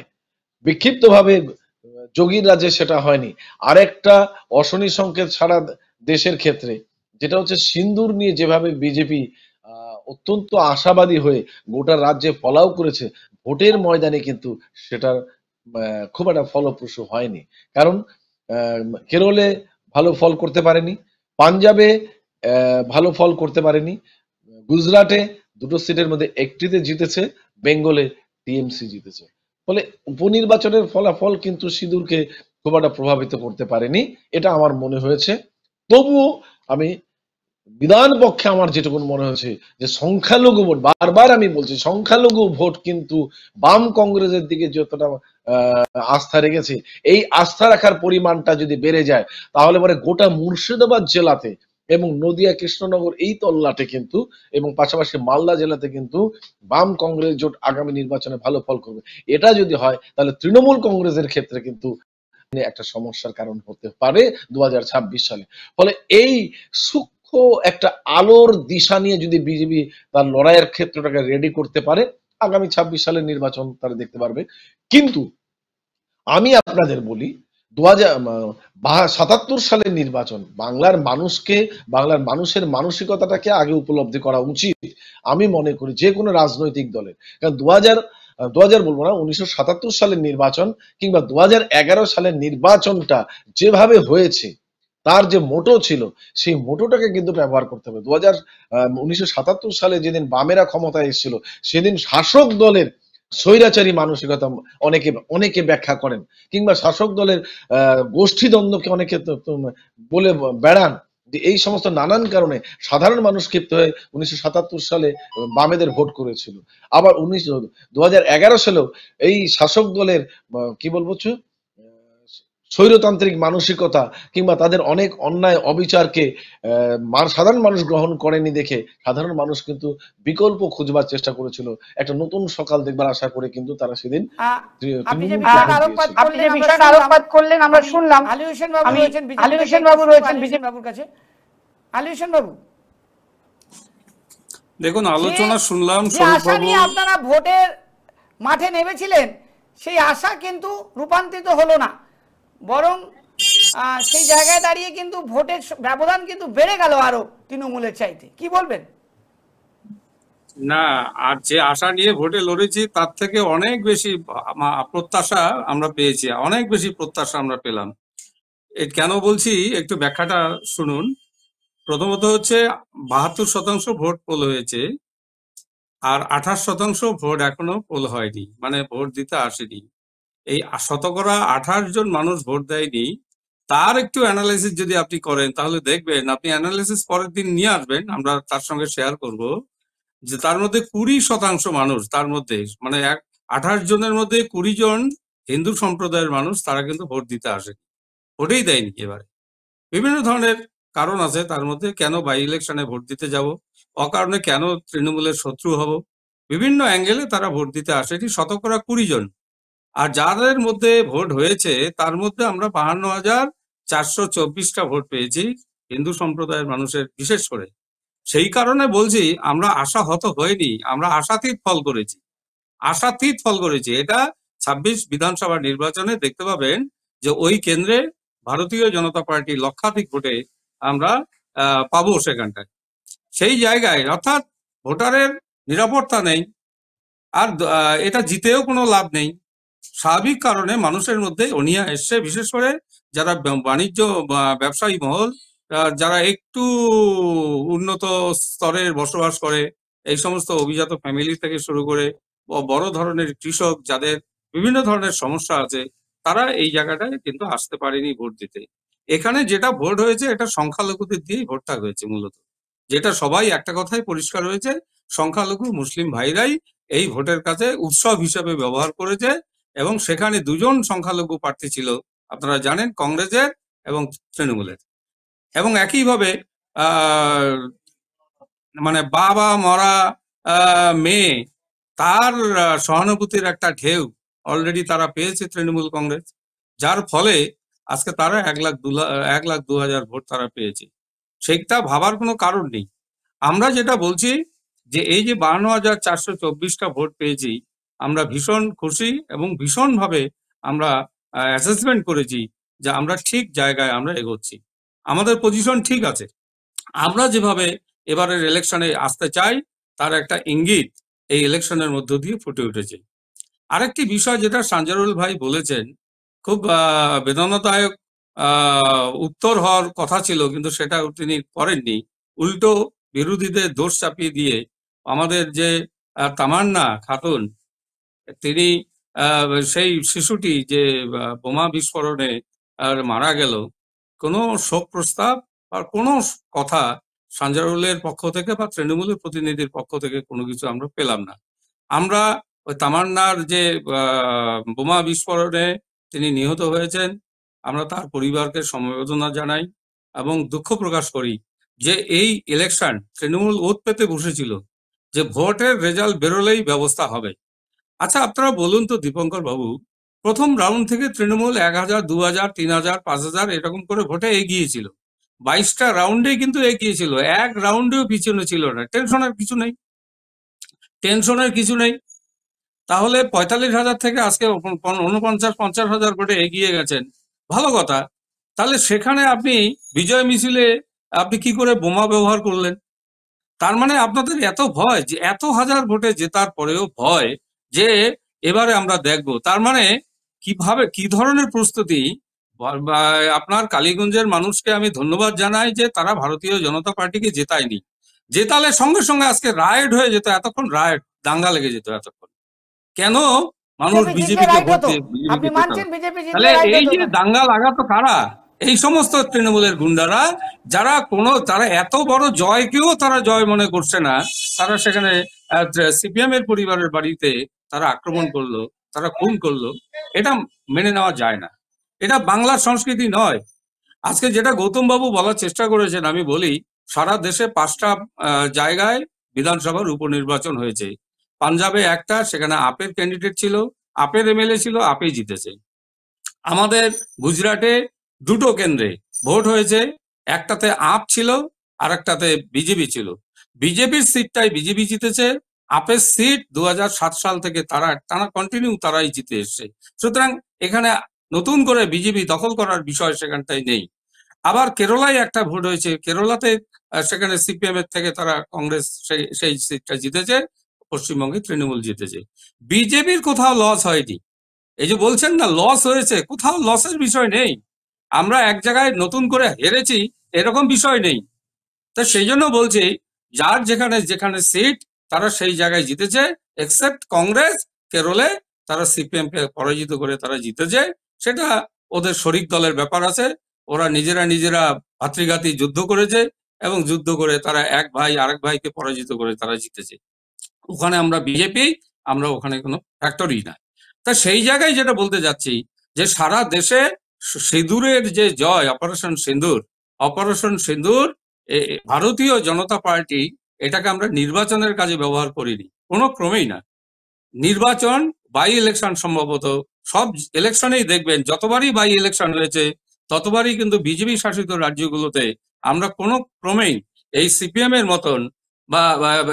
বিক্ষিপ্ত ভাবে যোগীর রাজ্যে সেটা হয়নি। আরেকটা অশনি সংকেত সারা দেশের ক্ষেত্রে, যেটা হচ্ছে সিন্দুর নিয়ে যেভাবে বিজেপি অত্যন্ত আশাবাদী হয়ে গোটা রাজ্যে ফলাও করেছে, ভোটের ময়দানে কিন্তু সেটা খুব একটা ফলপ্রসূ হয়নি। কারণ কেরলে ভালো ফল করতে পারেনি, পাঞ্জাবে ভালো ফল করতে পারেনি, গুজরাটে দুটো সিটের মধ্যে একটিতে জিতেছে, বেঙ্গলে টিএমসি জিতেছে। ফলে উপনির্বাচনের ফলাফল কিন্তু সিঁদুরকে খুব একটা প্রভাবিত করতে পারেনি, এটা আমার মনে হয়েছে। তবুও আমি বিধান পক্ষে আমার যেটুকু মনে হয়েছে যে সংখ্যালঘু ভোট, বারবার আমি বলছি, সংখ্যালঘু ভোট কিন্তু বাম কংগ্রেসের দিকে যতটা আস্থা রেখেছে, এই আস্থা রাখার পরিমাণটা যদি বেড়ে যায়, তাহলে পরে গোটা মুর্শিদাবাদ জেলাতে এবং নদিয়া, কৃষ্ণনগর এই তল্লাটে কিন্তু, এবং পাশাপাশি মালদা জেলাতে কিন্তু বাম কংগ্রেস জোট আগামী নির্বাচনে ভালো ফল করবে। এটা যদি হয় তাহলে তৃণমূল কংগ্রেসের ক্ষেত্রে কিন্তু একটা সমস্যার কারণ হতে পারে 2026 সালে। ফলে এই সূক্ষ্ম একটা আলোর দিশা নিয়ে যদি বিজেপি তার লড়াইয়ের ক্ষেত্রটাকে রেডি করতে পারে, আগামী 26 সালের নির্বাচন তারা দেখতে পারবে। কিন্তু আমি আপনাদের বলি, 2077 সালের নির্বাচন বাংলার মানুষকে, বাংলার মানুষের মানসিকতাটাকে আগে উপলব্ধি করা উচিত আমি মনে করি যে কোনো রাজনৈতিক দলের। কারণ 2000 বলবো না, 1977 সালের নির্বাচন কিংবা 2011 সালের নির্বাচনটা যেভাবে হয়েছে, তার যে মোটো ছিল সেই মোটোটাকে কিন্তু ব্যবহার করতে হবে। 1977 সালে যেদিন বামেরা ক্ষমতায় এসেছিল, সেদিন শাসক দলের স্বৈরাচারী মানসিকতা অনেকে ব্যাখ্যা করেন, কিংবা শাসক দলের গোষ্ঠীদ্বন্দ্বকে অনেকে বলে বেড়ান, যে এই সমস্ত নানান কারণে সাধারণ মানুষ ক্ষিপ্ত হয়ে 1977 সালে বামেদের ভোট করেছিল। আবার 2011 সালেও এই শাসক দলের কি বলবো স্বৈরতান্ত্রিক মানসিকতা কিংবা তাদের অনেক অন্যায় অবিচারকে সাধারণ মানুষ গ্রহণ করেনি দেখে সাধারণ মানুষ কিন্তু বিকল্প খুঁজবার চেষ্টা করেছিল, একটা নতুন সকাল দেখবার আশা করে কিন্তু তারা সেদিন আপনি যে বিষয়টা আলোকপাত করলেন আমরা শুনলাম। আলী হোসেন বাবু রয়েছেন বিজেপি বাবুর কাছে। আলী হোসেন বাবু, দেখুন, আলোচনা শুনলাম, আশা নিয়ে আপনারা ভোটের মাঠে নেমেছিলেন, সেই আশা কিন্তু রূপান্তরিত হলো না, বরং সেই জায়গায় দাঁড়িয়ে কিন্তু ভোটের ব্যবধান কিন্তু বেড়ে গেল আরো তৃণমূলের চাইতে। কি বলবেন? না, আর যে আশা নিয়ে ভোটে লড়েছি তার থেকে অনেক বেশি প্রত্যাশা আমরা পেয়েছি, অনেক বেশি প্রত্যাশা আমরা পেলাম। কেন বলছি একটু ব্যাখ্যাটা শুনুন। প্রথমত হচ্ছে 72% ভোট পোল হয়েছে, আর 28% ভোট এখনো পোল হয়নি, মানে ভোট দিতে আসেনি। এই শতকরা 28 জন মানুষ ভোট দেয়নি, তার একটু অ্যানালাইসিস যদি আপনি করেন তাহলে দেখবেন, আপনি অ্যানালাইসিস পরের দিন নিয়ে আসবেন, আমরা তার সঙ্গে শেয়ার করব, যে তার মধ্যে 20% মানুষ, তার মধ্যে মানে 28 জনের মধ্যে 20 জন হিন্দু সম্প্রদায়ের মানুষ তারা কিন্তু ভোট দিতে আসে, ভোটেই দেয়নি এবারে। বিভিন্ন ধরনের কারণ আছে, তার মধ্যে কেন বাই ইলেকশনে ভোট দিতে যাব, অকারণে কেন তৃণমূলের শত্রু হব, বিভিন্ন অ্যাঙ্গেলে তারা ভোট দিতে আসেনি, শতকরা 20 জন। আর যাদের মধ্যে ভোট হয়েছে তার মধ্যে আমরা 52,424টা ভোট পেয়েছি হিন্দু সম্প্রদায়ের মানুষের, বিশেষ করে। সেই কারণে বলছি আমরা আশাহত হইনি, আমরা আশাতীত ফল করেছি, আশাতীত ফল করেছি। এটা 26 বিধানসভা নির্বাচনে দেখতে পাবেন যে ওই কেন্দ্রে ভারতীয় জনতা পার্টি লক্ষাধিক ভোটে আমরা পাবো সেখানটায়। সেই জায়গায় অর্থাৎ ভোটারের নিরাপত্তা নেই, আর এটা জিতেও কোনো লাভ নেই। স্বাভাবিক কারণে মানুষের মধ্যে অনীহা এসছে, বিশেষ করে যারা বাণিজ্য ব্যবসায়ী মহল, যারা একটু উন্নত স্তরের বসবাস করে, এই সমস্ত অভিজাত ফ্যামিলি থেকে শুরু করে বড় ধরনের কৃষক, যাদের বিভিন্ন ধরনের সমস্যা আছে, তারা এই জায়গাটায় কিন্তু আসতে পারেনি ভোট দিতে। এখানে যেটা ভোট হয়েছে এটা সংখ্যালঘুদের দিয়েই ভোটটা হয়েছে মূলত, যেটা সবাই একটা কথাই পরিষ্কার হয়েছে, সংখ্যালঘু মুসলিম ভাইরাই এই ভোটের কাছে উৎসব হিসেবে ব্যবহার করেছে। এবং সেখানে 2 জন সংখ্যালঘু প্রার্থী ছিল, আপনারা জানেন, কংগ্রেসের এবং তৃণমূলের। এবং একইভাবে মানে বাবা মরা মেয়ে, তার সহানুভূতির একটা ঢেউ অলরেডি তারা পেয়েছে তৃণমূল কংগ্রেস, যার ফলে আজকে তারা 1,02,000 ভোট তারা পেয়েছে। সেইটা ভাবার কোনো কারণ নেই। আমরা যেটা বলছি যে এই যে 52,424টা ভোট পেয়েছি, আমরা ভীষণ খুশি এবং ভীষণভাবে আমরা অ্যাসেসমেন্ট করেছি যে আমরা ঠিক জায়গায় আমরা এগোচ্ছি, আমাদের পজিশন ঠিক আছে। আমরা যেভাবে এবারের ইলেকশনে আসতে চাই তার একটা ইঙ্গিত এই ইলেকশনের মধ্য দিয়ে ফুটে উঠেছে। আরেকটি বিষয় যেটা সাঞ্জারুল ভাই বলেছেন, খুব বেদনাদায়ক উত্তর হওয়ার কথা ছিল, কিন্তু সেটা তিনি করেননি। উল্টো বিরোধীদের দোষ চাপিয়ে দিয়ে আমাদের যে তামান্না খাতুন, তিনি সেই শিশুটি যে বোমা বিস্ফোরণে মারা গেল, কোনো শোক প্রস্তাব আর কোনো কথা সাঞ্জারুলের পক্ষ থেকে বা তৃণমূলের প্রতিনিধির পক্ষ থেকে কোনো কিছু আমরা পেলাম না। আমরা ওই তামান্নার যে বোমা বিস্ফোরণে তিনি নিহত হয়েছেন, আমরা তার পরিবারকে সমবেদনা জানাই এবং দুঃখ প্রকাশ করি যে এই ইলেকশন তৃণমূল ওত পেতে বসেছিল যে ভোটের রেজাল্ট বেরোলেই ব্যবস্থা হবে। আচ্ছা, আপনারা বলুন তো দীপঙ্কর বাবু, প্রথম রাউন্ড থেকে তৃণমূল 1,000, 2,000, 3,000, 5,000 এরকম করে ভোটে এগিয়েছিল, 22টা রাউন্ডে কিন্তু এগিয়েছিল, এক রাউন্ডেও পিছনে ছিল না। টেনশনের কিছু নেই, টেনশনের কিছু নেই। তাহলে 45,000 থেকে আজকে 49-50,000 ভোটে এগিয়ে গেছেন, ভালো কথা। তাহলে সেখানে আপনি বিজয় মিছিলে আপনি কি করে বোমা ব্যবহার করলেন? তার মানে আপনাদের এত ভয়, যে এত হাজার ভোটে জেতার পরেও ভয় যে এবারে আমরা দেখব। তার মানে কিভাবে, কি ধরনের প্রস্তুতি? আপনার কালীগঞ্জের মানুষকে আমি ধন্যবাদ জানাই যে তারা ভারতীয় জনতা পার্টিকে জেতায়নি। জেতালে সঙ্গে সঙ্গে আজকে রায়ট হয়ে যেত, এতক্ষণ রায়ট দাঙ্গা লেগে যেত এতক্ষণ। কেন মানুষ বিজেপিকে ভোট দিয়ে তাহলে এই যে দাঙ্গা লাগাতো কারা? এই সমস্ত তৃণমূলের গুন্ডারা, যারা তারা এত বড় জয়কেও তারা জয় মনে করছে না। তারা সেখানে সিপিএম এর পরিবারের বাড়িতে তারা আক্রমণ করলো, তারা খুন করলো। এটা মেনে নেওয়া যায় না, এটা বাংলার সংস্কৃতি নয়। আজকে যেটা গৌতম বাবু বলার চেষ্টা করেছেন, আমি বলি, সারা দেশে 5টা জায়গায় বিধানসভার উপনির্বাচন হয়েছে। পাঞ্জাবে একটা, সেখানে আপের ক্যান্ডিডেট ছিল, আপের এমএলএ ছিল, আপেই জিতেছে। আমাদের গুজরাটে 2টো কেন্দ্রে ভোট হয়েছে, একটাতে আপ ছিল আর একটাতে বিজেপি ছিল। বিজেপির সিটটাই বিজেপি জিতেছে, আপের সিট 2007 সাল থেকে তারা কন্টিনিউ তারাই জিতে এসছে। সুতরাং এখানে নতুন করে বিজেপি দখল করার বিষয় সেখানটাই নেই। আবার কেরলায় একটা ভোট হয়েছে, কেরলাতে সেখানে সিপিএম এর থেকে তারা কংগ্রেস সেই সিটটা জিতেছে, পশ্চিমবঙ্গে তৃণমূল জিতেছে। বিজেপির কোথাও লস হয়নি। এই যে বলছেন না লস হয়েছে, কোথাও লসের বিষয় নেই। আমরা এক জায়গায় নতুন করে হেরেছি এরকম বিষয় নেই। তো সেই জন্য বলছি, যার যেখানে যেখানে সিট তারা সেই জায়গায় জিতেছে, এক্সেপ্ট কংগ্রেস কেরলে তারা সিপিএম কে পরাজিত করে তারা জিতেছে। সেটা ওদের শরিক দলের ব্যাপার আছে, ওরা নিজেরা ভাতৃঘাতী যুদ্ধ করেছে এবং যুদ্ধ করে তারা এক ভাই আরেক ভাইকে পরাজিত করে তারা জিতেছে। ওখানে আমরা বিজেপি, আমরা ওখানে কোনো ফ্যাক্টরি না। তা সেই জায়গায় যেটা বলতে যাচ্ছি যে সারা দেশে সিঁদুরের যে জয়, অপারেশন সিঁদুর ভারতীয় জনতা পার্টি এটাকে আমরা নির্বাচনের কাজে ব্যবহার করিনি, কোনো ক্রমেই না। নির্বাচন, বাই ইলেকশন, সম্ভবত সব ইলেকশনেই দেখবেন যতবারই বাই ইলেকশন হয়েছে ততবারই কিন্তু বিজেপি শাসিত রাজ্যগুলোতে আমরা কোনো ক্রমেই এই সিপিএম এর মতন বা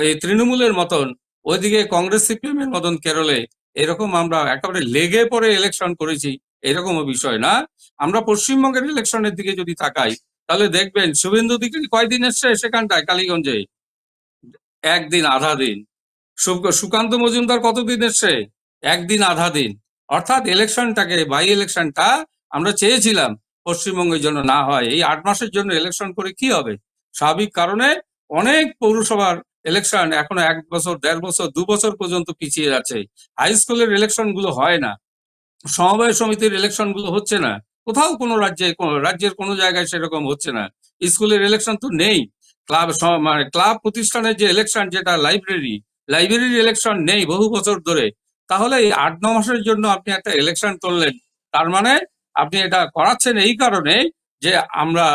এই তৃণমূলের মতন, ওইদিকে কংগ্রেস সিপিএম এর মতন কেরলে এরকম আমরা একেবারে লেগে পড়ে ইলেকশন করেছি, এরকমও বিষয় না। আমরা পশ্চিমবঙ্গের ইলেকশনের দিকে যদি তাকাই তাহলে দেখবেন শুভেন্দু অধিকারী কয়দিন এসছে সেখানটায় কালীগঞ্জে, একদিন আধা দিন। সুকান্ত মজুমদার কতদিন এসছে? একদিন আধা দিন। অর্থাৎ ইলেকশনটাকে, বাই ইলেকশনটা আমরা চেয়েছিলাম পশ্চিমবঙ্গের জন্য না হয়। এই 8 মাসের জন্য ইলেকশন করে কি হবে? স্বাভাবিক কারণে অনেক পৌরসভার ইলেকশন এখনো 1 বছর, 1.5 বছর, 2 বছর পর্যন্ত পিছিয়ে যাচ্ছে। হাই স্কুলের ইলেকশন গুলো হয় না, সমবায় সমিতির ইলেকশন গুলো হচ্ছে না, কোথাও কোনো রাজ্যের কোনো জায়গায় সেরকম হচ্ছে না। স্কুলের ইলেকশন তো নেই। ক্লাব প্রতিষ্ঠানের যে ইলেকশন, যেটা লাইব্রেরির ইলেকশন নেই বহু বছর ধরে। তাহলে এই 8-9 মাসের জন্য আপনি একটা ইলেকশন করলেন, তার মানে আপনি এটা করাচ্ছেন এই কারণে যে আমরা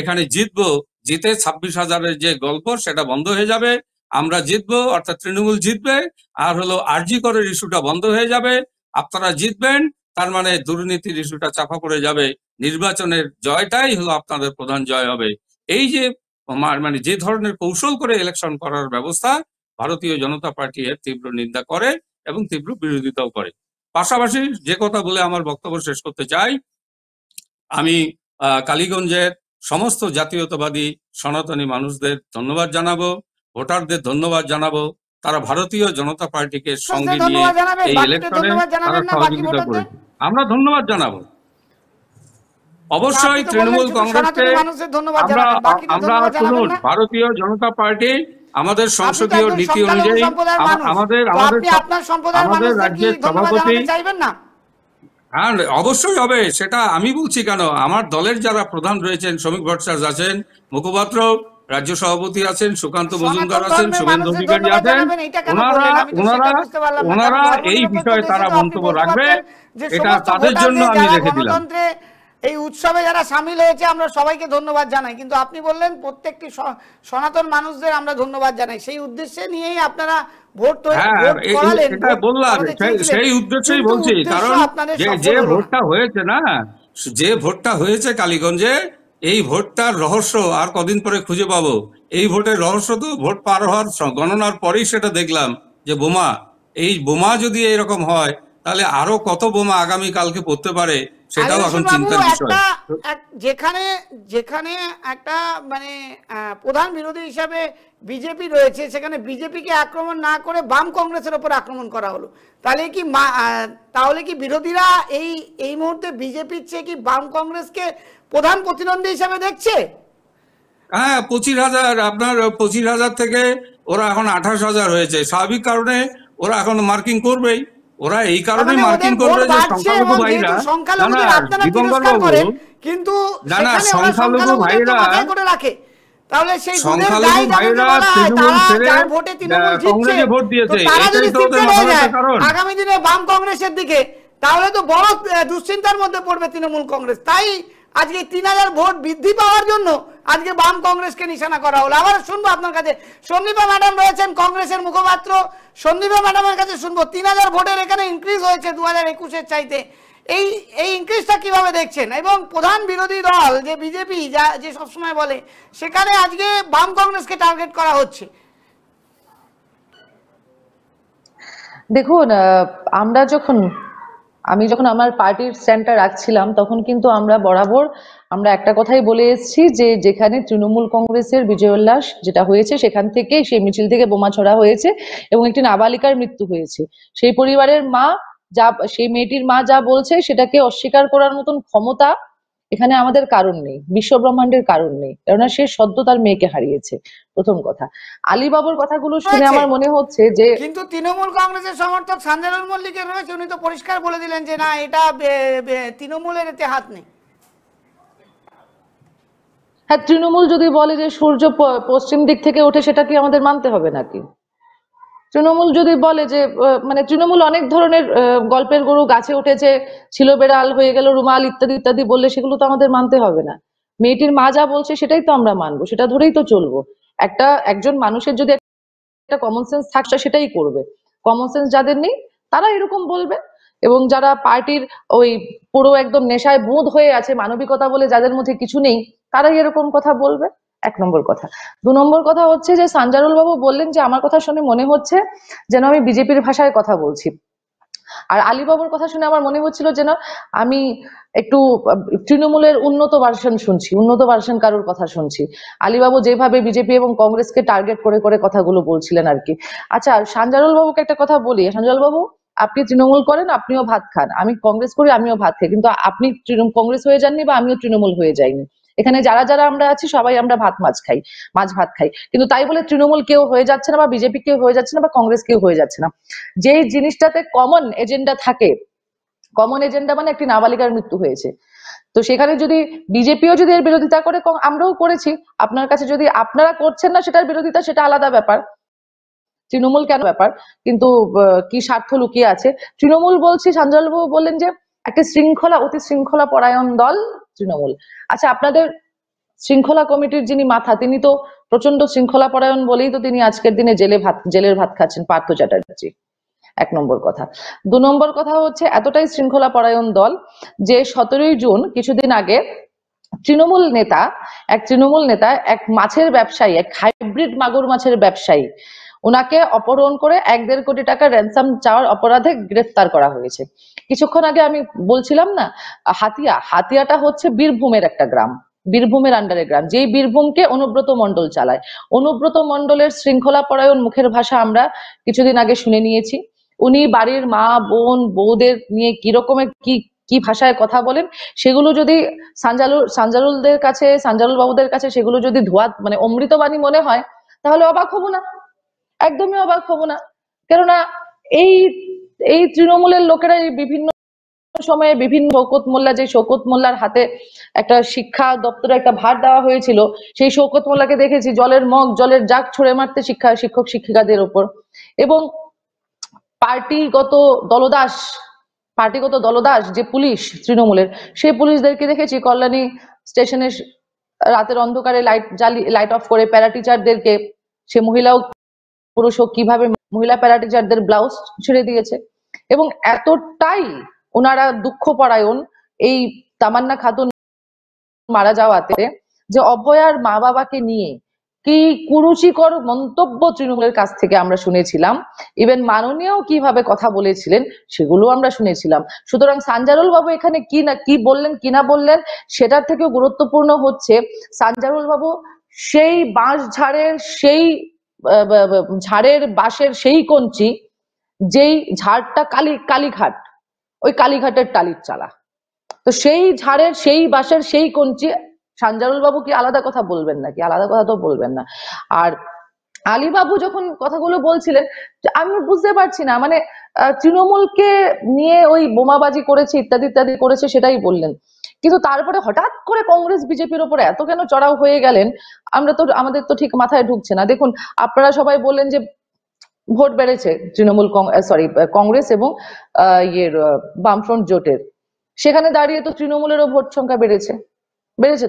এখানে জিতবো, জিতে 26,000-এর যে গল্প সেটা বন্ধ হয়ে যাবে, আমরা জিতবো অর্থাৎ তৃণমূল জিতবে, আর হলো আরজি করের ইস্যুটা বন্ধ হয়ে যাবে, আপনারা জিতবেন, তার মানে দুর্নীতির ইস্যুটা চাপা পড়ে যাবে, নির্বাচনের জয়টাই হলো আপনাদের প্রধান জয় হবে। এই যে মানে যে ধরনের কৌশল করে ইলেকশন করার ব্যবস্থা, ভারতীয় জনতা পার্টি এর তীব্র নিন্দা করে এবং তীব্র বিরোধিতাও করে। পাশাপাশি যে কথা বলে আমার বক্তব্য শেষ করতে চাই, আমি কালীগঞ্জের সমস্ত জাতীয়তাবাদী সনাতনী মানুষদের ধন্যবাদ জানাবো, ভোটারদের ধন্যবাদ জানাবো, তারা ভারতীয় জনতা পার্টিকে সঙ্গে নিয়ে এই ইলেকশনে তারা সহযোগিতা করেছে। আমরা ধন্যবাদ জানাবো অবশ্যই তৃণমূল কংগ্রেসকে। আমরা শুনুন, ভারতীয় জনতা পার্টি আমাদের সংসদীয় নীতি অনুযায়ী আমাদের রাজ্যের সভাপতি, হ্যাঁ অবশ্যই হবে, সেটা আমি বলছি কেন। আমার দলের যারা প্রধান রয়েছেন, শ্রমিক ভট্টাচার্য আছেন, মুখপাত্র, রাজ্য সভাপতি আছেন, সুকান্ত মজুমদার আছেন, শুভেন্দু অধিকারী আছেন, ওনারা এই বিষয়ে তারা মন্তব্য রাখবে, এটা তাদের জন্য আমি রেখে দিলাম। এই উৎসবে যারা সামিল হয়েছে আমরা সবাইকে ধন্যবাদ জানাই, কিন্তু আপনি বললেন প্রত্যেকটি সনাতন মানুষদের আমরা ধন্যবাদ জানাই, সেই উদ্দেশ্যে নিয়েই আপনারা ভোট করালেন। এটা বললাম, সেই উদ্দেশ্যেই বলছি, কারণ যে ভোটটা হয়েছে না, যে ভোটটা হয়েছে কালীগঞ্জে, এই ভোটটার রহস্য আর কদিন পরে খুঁজে পাবো। এই ভোটের রহস্য তো ভোট পার হওয়ার গণনার পরেই সেটা দেখলাম যে বোমা, এই বোমা যদি এরকম হয় তাহলে আরো কত বোমা আগামী কালকে পড়তে পারে সেটাও এখন চিন্তার বিষয়। যেখানে একটা মানে প্রধান বিরোধী হিসাবে বিজেপি রয়েছে, সেখানে বিজেপিকে আক্রমণ না করে বাম কংগ্রেসের উপর আক্রমণ করা হলো, তাহলে কি বিরোধীরা এই মুহূর্তে বিজেপির চেয়ে কি বাম কংগ্রেসকে প্রধান প্রতিদ্বন্দ্বী হিসাবে দেখছে? হ্যাঁ, 25,000, আপনার 25,000 থেকে ওরা এখন 28,000 হয়েছে। স্বাভাবিক কারণে ওরা এখন মার্কিং করবেই, ওরা এই কারণে মার্কিং করবে যে সংখ্যালঘু ভাইরা, কিন্তু সংখ্যালঘু ভাইরা তাহলে সেই সংখ্যালঘু ভাইরা তৃণমূল ছেড়ে কংগ্রেসে ভোট দিয়েছে, এটাই তো ওদের মাথার কারণ। আগামী দিনে বাম কংগ্রেসের দিকে তাহলে তো বড় দুশ্চিন্তার মধ্যে পড়বে তৃণমূল কংগ্রেস। তাই আজকে 3,000 ভোট বৃদ্ধি পাওয়ার জন্য আজকে বাম কংগ্রেসকে নিশানা করা হলো। আবার শুনবো আপনার কাছে, সন্দীপা ম্যাডাম রয়েছেন কংগ্রেসের মুখপাত্র, সন্দীপা ম্যাডামের কাছে শুনবো। 3,000 ভোটের এখানে ইনক্রিজ হয়েছে 2021-এর চাইতে, এই ইনক্রিজটা কিভাবে দেখছেন? এবং প্রধান বিরোধী দল যে বিজেপি যে সবসময় বলে, সেখানে আজকে বাম কংগ্রেসকে টার্গেট করা হচ্ছে। দেখুন, আমি যখন আমার পার্টির স্ট্যান্ডটা রাখছিলাম তখন কিন্তু আমরা একটা কথাই বলে এসেছি যে যেখানে তৃণমূল কংগ্রেসের বিজয় উল্লাস যেটা হয়েছে, সেখান থেকে সেই মিছিল থেকে বোমা ছোড়া হয়েছে এবং একটি নাবালিকার মৃত্যু হয়েছে। সেই পরিবারের সেই মেয়েটির মা যা বলছে সেটাকে অস্বীকার করার মতন ক্ষমতা এখানে আমাদের কারণ নেই, বিশ্বব্রহ্মাণ্ডের কারণ নেই, কেননা সে সদ্য তার মেয়েকে হারিয়েছে। প্রথম কথা। আলীবাবুর কথাগুলো শুনে আমার মনে হচ্ছে যে, কিন্তু তৃণমূল কংগ্রেসের সমর্থক সঞ্জয় মল্লিকের রয়েছে, উনি তো পরিষ্কার বলে দিলেন যে না, এটা তৃণমূলের এতে হাত নেই। হ্যাঁ, তৃণমূল যদি বলে যে সূর্য পশ্চিম দিক থেকে ওঠে, সেটা কি আমাদের মানতে হবে নাকি? তৃণমূল যদি বলে যে মানে তৃণমূল অনেক ধরনের গল্পের গরু গাছে উঠেছে, ছিল বেড়াল হয়ে গেল রুমাল ইত্যাদি ইত্যাদি বললে সেগুলো তো আমাদের মানতে হবে না। মেয়েটির মা যা বলছে সেটাই তো আমরা মানবো, সেটা ধরেই তো চলবো। একজন মানুষের যদি একটা কমন সেন্স থাকছে সেটাই করবে, কমন সেন্স যাদের নেই তারা এরকম বলবে। এবং যারা পার্টির ওই পুরো একদম নেশায় বুঁদ হয়ে আছে, মানবিকতা বলে যাদের মধ্যে কিছু নেই, তারাই এরকম কথা বলবে। 1 নম্বর কথা। 2 নম্বর কথা হচ্ছে যে সানজারুল বাবু বললেন যে আমার কথা শুনে মনে হচ্ছে যেন আমি বিজেপির ভাষায় কথা বলছি, আর আলীবাবুর কথা শুনে আমার মনে হচ্ছিল যেন আমি একটু তৃণমূলের উন্নত ভার্সন শুনছি, উন্নত ভার্সন কারোর কথা শুনছি। আলীবাবু যেভাবে বিজেপি এবং কংগ্রেসকে টার্গেট করে করে কথাগুলো বলছিলেন আর কি। আচ্ছা, সানজারুল বাবুকে একটা কথা বলি। সানজারুল বাবু, আপনি তৃণমূল করেন, আপনিও ভাত খান, আমি কংগ্রেস করি, আমিও ভাত খাই, কিন্তু আপনি কংগ্রেস হয়ে যাননি বা আমিও তৃণমূল হয়ে যাইনি। এখানে যারা যারা আমরা আছি সবাই আমরা মাছ ভাত খাই, কিন্তু তাই বলে তৃণমূল কেউ হয়ে যাচ্ছে না বা বিজেপি কেউ হয়ে যাচ্ছে না বা কংগ্রেস কেউ হয়ে যাচ্ছে না। যে জিনিসটাতে কমন এজেন্ডা থাকে, কমন এজেন্ডা মানে একটি নাবালিকার মৃত্যু হয়েছে, তো সেখানে যদি বিজেপিও যদি এর বিরোধিতা করে, আমরাও করেছি, আপনার কাছে যদি আপনারা করছেন না সেটার বিরোধিতা, সেটা আলাদা ব্যাপার, তৃণমূল কেন ব্যাপার, কিন্তু কি স্বার্থ লুকিয়ে আছে। তৃণমূল বলছি, সানজারুল বাবু বললেন যে একটা অতি শৃঙ্খলা পরায়ণ দল তৃণমূল। আচ্ছা, আপনাদের শৃঙ্খলা কমিটির যিনি মাথা, তিনি তো প্রচন্ড শৃঙ্খলা পরায়ণ বলেই তো তিনি আজকের দিনে জেলের ভাত খাচ্ছেন, পার্থ চ্যাটার্জি। 1 নম্বর কথা। 2 নম্বর কথা হচ্ছে এতটাই শৃঙ্খলা পরায়ণ দল যে 17ই জুন কিছুদিন আগে এক তৃণমূল নেতা এক মাছের ব্যবসায়ী, এক হাইব্রিড মাগুর মাছের ব্যবসায়ী, ওনাকে অপহরণ করে 1.5 কোটি টাকা র্যানসাম চাওয়ার অপরাধে গ্রেফতার করা হয়েছে। কিছুক্ষণ আগে আমি বলছিলাম না, হাতিয়াটা হচ্ছে বীরভূমের একটা গ্রাম, বীরভূমের আন্ডারে গ্রাম, যেই বীরভূমকে অনুব্রত মণ্ডল চালায়। অনুব্রত মণ্ডলের শৃঙ্খলা পরায়ণ মুখের ভাষা আমরা কিছুদিন আগে শুনে নিয়েছি। উনি বাড়ির মা বোন বউদের নিয়ে কি রকমের কি ভাষায় কথা বলেন, সেগুলো যদি সানজারুল বাবুদের কাছে সেগুলো যদি ধোয়া মানে অমৃতবাণী মনে হয়, তাহলে অবাক হব না, একদমই অবাক হব না। কেননা এই তৃণমূলের লোকেরা বিভিন্ন সময়ে বিভিন্ন শওকত মোল্লার হাতে একটা শিক্ষা দপ্তরে একটা ভার দেওয়া হয়েছিল, সেই শওকত মোল্লাকে দেখেছি জলের জলের জাগ ছুঁড়ে মারতে শিক্ষক শিক্ষিকাদের উপর। এবং পার্টিগত দলদাস যে পুলিশ তৃণমূলের, সেই পুলিশদেরকে দেখেছি কল্যাণী স্টেশনে রাতের অন্ধকারে লাইট অফ করে প্যারা টিচারদেরকে, সে মহিলা হোক পুরুষ হোক, কিভাবে মহিলা প্যারা টিচারদের ব্লাউজ ছেড়ে দিয়েছে। এবং এতটাই ওনারা দুঃখ পরায়ণ এই তামান্না খাতুন মারা যাওয়াতে, যে অভয়ার মা বাবাকে নিয়ে কি কুরুচিকর মন্তব্য তৃণমূলের কাছ থেকে আমরা শুনেছিলাম, ইভেন মাননীয় কিভাবে কথা বলেছিলেন সেগুলো আমরা শুনেছিলাম। সুতরাং সানজারুল বাবু এখানে কি বললেন কি না বললেন সেটার থেকেও গুরুত্বপূর্ণ হচ্ছে সানজারুল বাবু সেই ঝাড়ের বাঁশের সেই কঞ্চি, যেই ঝাড়টা কালীঘাট, ওই কালীঘাটের টালির চালা, তো সেই ঝাড়ের সেই বাঁশের সেই কঞ্চি সানজারুল বাবু কি আলাদা কথা বলবেন নাকি? আলাদা কথা তো বলবেন না। আর আলীবাবু যখন কথাগুলো বলছিলেন, আমি বুঝতে পারছি না, মানে তৃণমূলকে নিয়ে ওই বোমাবাজি করেছে ইত্যাদি ইত্যাদি করেছে সেটাই বললেন, কিন্তু তারপরে হঠাৎ করে কংগ্রেস বিজেপির উপরে এত কেন চড়াও হয়ে গেলেন, আমাদের তো ঠিক মাথায় ঢুকছে না। দেখুন, আপনারা সবাই বললেন যে ভোট বেড়েছে কংগ্রেস এবং বামফ্রন্ট জোটের, সেখানে দাঁড়িয়ে তো তৃণমূলেরও ভোট সংখ্যা বেড়েছে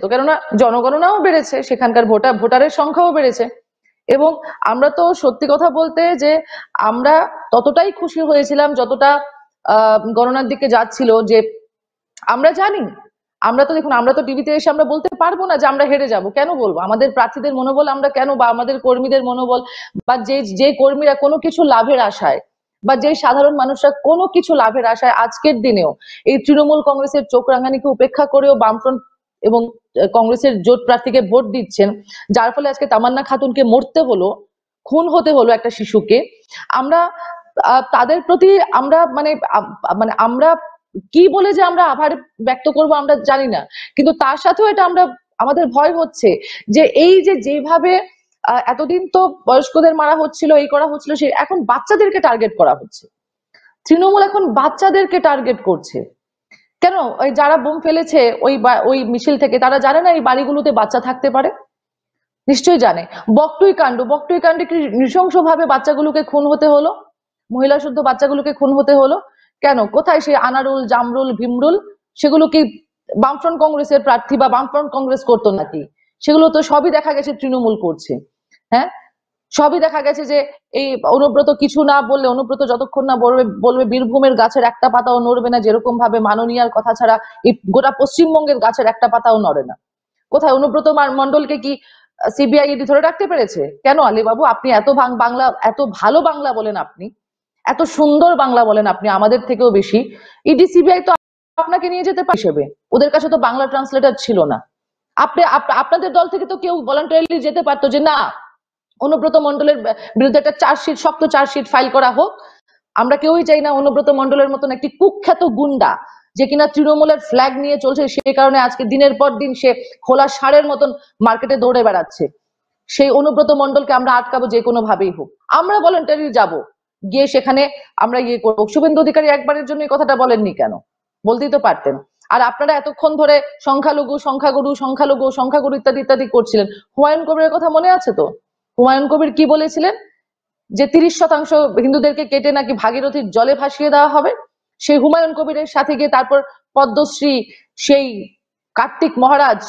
তো, কেননা জনগণনাও বেড়েছে, সেখানকার ভোটারের সংখ্যাও বেড়েছে। এবং আমরা তো সত্যি কথা বলতে যে আমরা ততটাই খুশি হয়েছিলাম যতটা গণনার দিকে যাচ্ছিল, যে আমরা জানি, আমরা তো টিভিতে এসে আমরা বলতে পারবো না যে আমরা হেরে যাব, কেন বলবো? আমাদের প্রার্থীদের মনোবল আমরা কেন, বা আমাদের কর্মীদের মনোবল, বা যে কর্মীরা কোনো কিছু লাভের আশায়, বা যে সাধারণ মানুষরা কোনো কিছু লাভের আশায় আজকের দিনেও এই তৃণমূল কংগ্রেসের চোখ রাঙানিকে উপেক্ষা করেও বামফ্রন্ট এবং কংগ্রেসের জোট প্রার্থীকে ভোট দিচ্ছেন, যার ফলে আজকে তামান্না খাতুনকে মরতে হলো, খুন হতে হলো একটা শিশুকে, আমরা তাদের প্রতি আমরা আমরা কি বলে যে আমরা আভার ব্যক্ত করব আমরা জানি না, কিন্তু তার সাথেও এটা আমাদের ভয় হচ্ছে যে এই যেভাবে এতদিন তো বয়স্কদের মারা হচ্ছিল, এই করা হচ্ছিল, সে এখন বাচ্চাদেরকে টার্গেট করা হচ্ছে। তৃণমূল এখন বাচ্চাদেরকে টার্গেট করছে কেন? ওই যারা বোম ফেলেছে ওই মিছিল থেকে, তারা জানে না এই বাড়িগুলোতে বাচ্চা থাকতে পারে? নিশ্চয়ই জানে। বকটুই কাণ্ডে কি নৃশংসভাবে বাচ্চাগুলোকে খুন হতে হলো? মহিলা শুদ্ধ বাচ্চাগুলোকে খুন হতে হলো কেন? কোথায় সেই আনারুল, জামরুল, ভীমরুল? সেগুলো কি বামফ্রন্ট কংগ্রেসের প্রার্থী বা বামফ্রন্ট কংগ্রেস করতো নাকি? সেগুলো তো সবই দেখা গেছে তৃণমূল করছে। হ্যাঁ, সবই দেখা গেছে যে এই অনুব্রত কিছু না বললে, অনুব্রত যতক্ষণ না বলবে বীরভূমের গাছের একটা পাতাও নড়বে না, যেরকম ভাবে মাননীয়ার কথা ছাড়া এই গোটা পশ্চিমবঙ্গের গাছের একটা পাতাও নড়ে না। কোথায় অনুব্রত মণ্ডলকে কি সিবিআই ইডি ধরে রাখতে পেরেছে? কেন আলীবাবু, আপনি এত বাংলা, এত ভালো বাংলা বলেন, আপনি এত সুন্দর বাংলা বলেন, আপনি আমাদের থেকেও বেশি। ইডি সিবিআই তো আপনাকে নিয়ে যেতে পারে হিসেবে, ওদের কাছে তো বাংলা ট্রান্সলেটর ছিল না। আপনাদের দল থেকে তো কেউ ভলান্টারিলি যেতে পারতো যে না, অনুব্রত মণ্ডলের বিরুদ্ধে একটা চার্জশিট, শক্ত চার্জশিট ফাইল করা হোক। আমরা কেউই চাই না অনুব্রত মণ্ডলের মতন একটি কুখ্যাত গুন্ডা, যে কিনা তৃণমূলের ফ্ল্যাগ নিয়ে চলছে, সেই কারণে আজকে দিনের পর দিন সে খোলা ষাঁড়ের মতন মার্কেটে দৌড়ে বেড়াচ্ছে। সেই অনুব্রত মণ্ডলকে আমরা আটকাবো যে কোনো ভাবেই হোক। আমরা ভলান্টারি যাব, গিয়ে সেখানে আমরা ইয়ে করবো। শুভেন্দু অধিকারী একবারের জন্য এই কথাটা বলেননি কেন? বলতেই তো পারতেন। আর আপনারা এতক্ষণ ধরে সংখ্যালঘু সংখ্যাগুরু সংখ্যালঘু সংখ্যাগুরু ইত্যাদি ইত্যাদি করছিলেন। হুমায়ুন কবিরের কথা মনে আছে তো? হুমায়ুন কবির কি বলেছিলেন? যে 30% হিন্দুদেরকে কেটে নাকি ভাগীরথীর জলে ভাসিয়ে দেওয়া হবে। সেই হুমায়ুন কবিরের সাথে গিয়ে তারপর পদ্মশ্রী সেই কার্তিক মহারাজ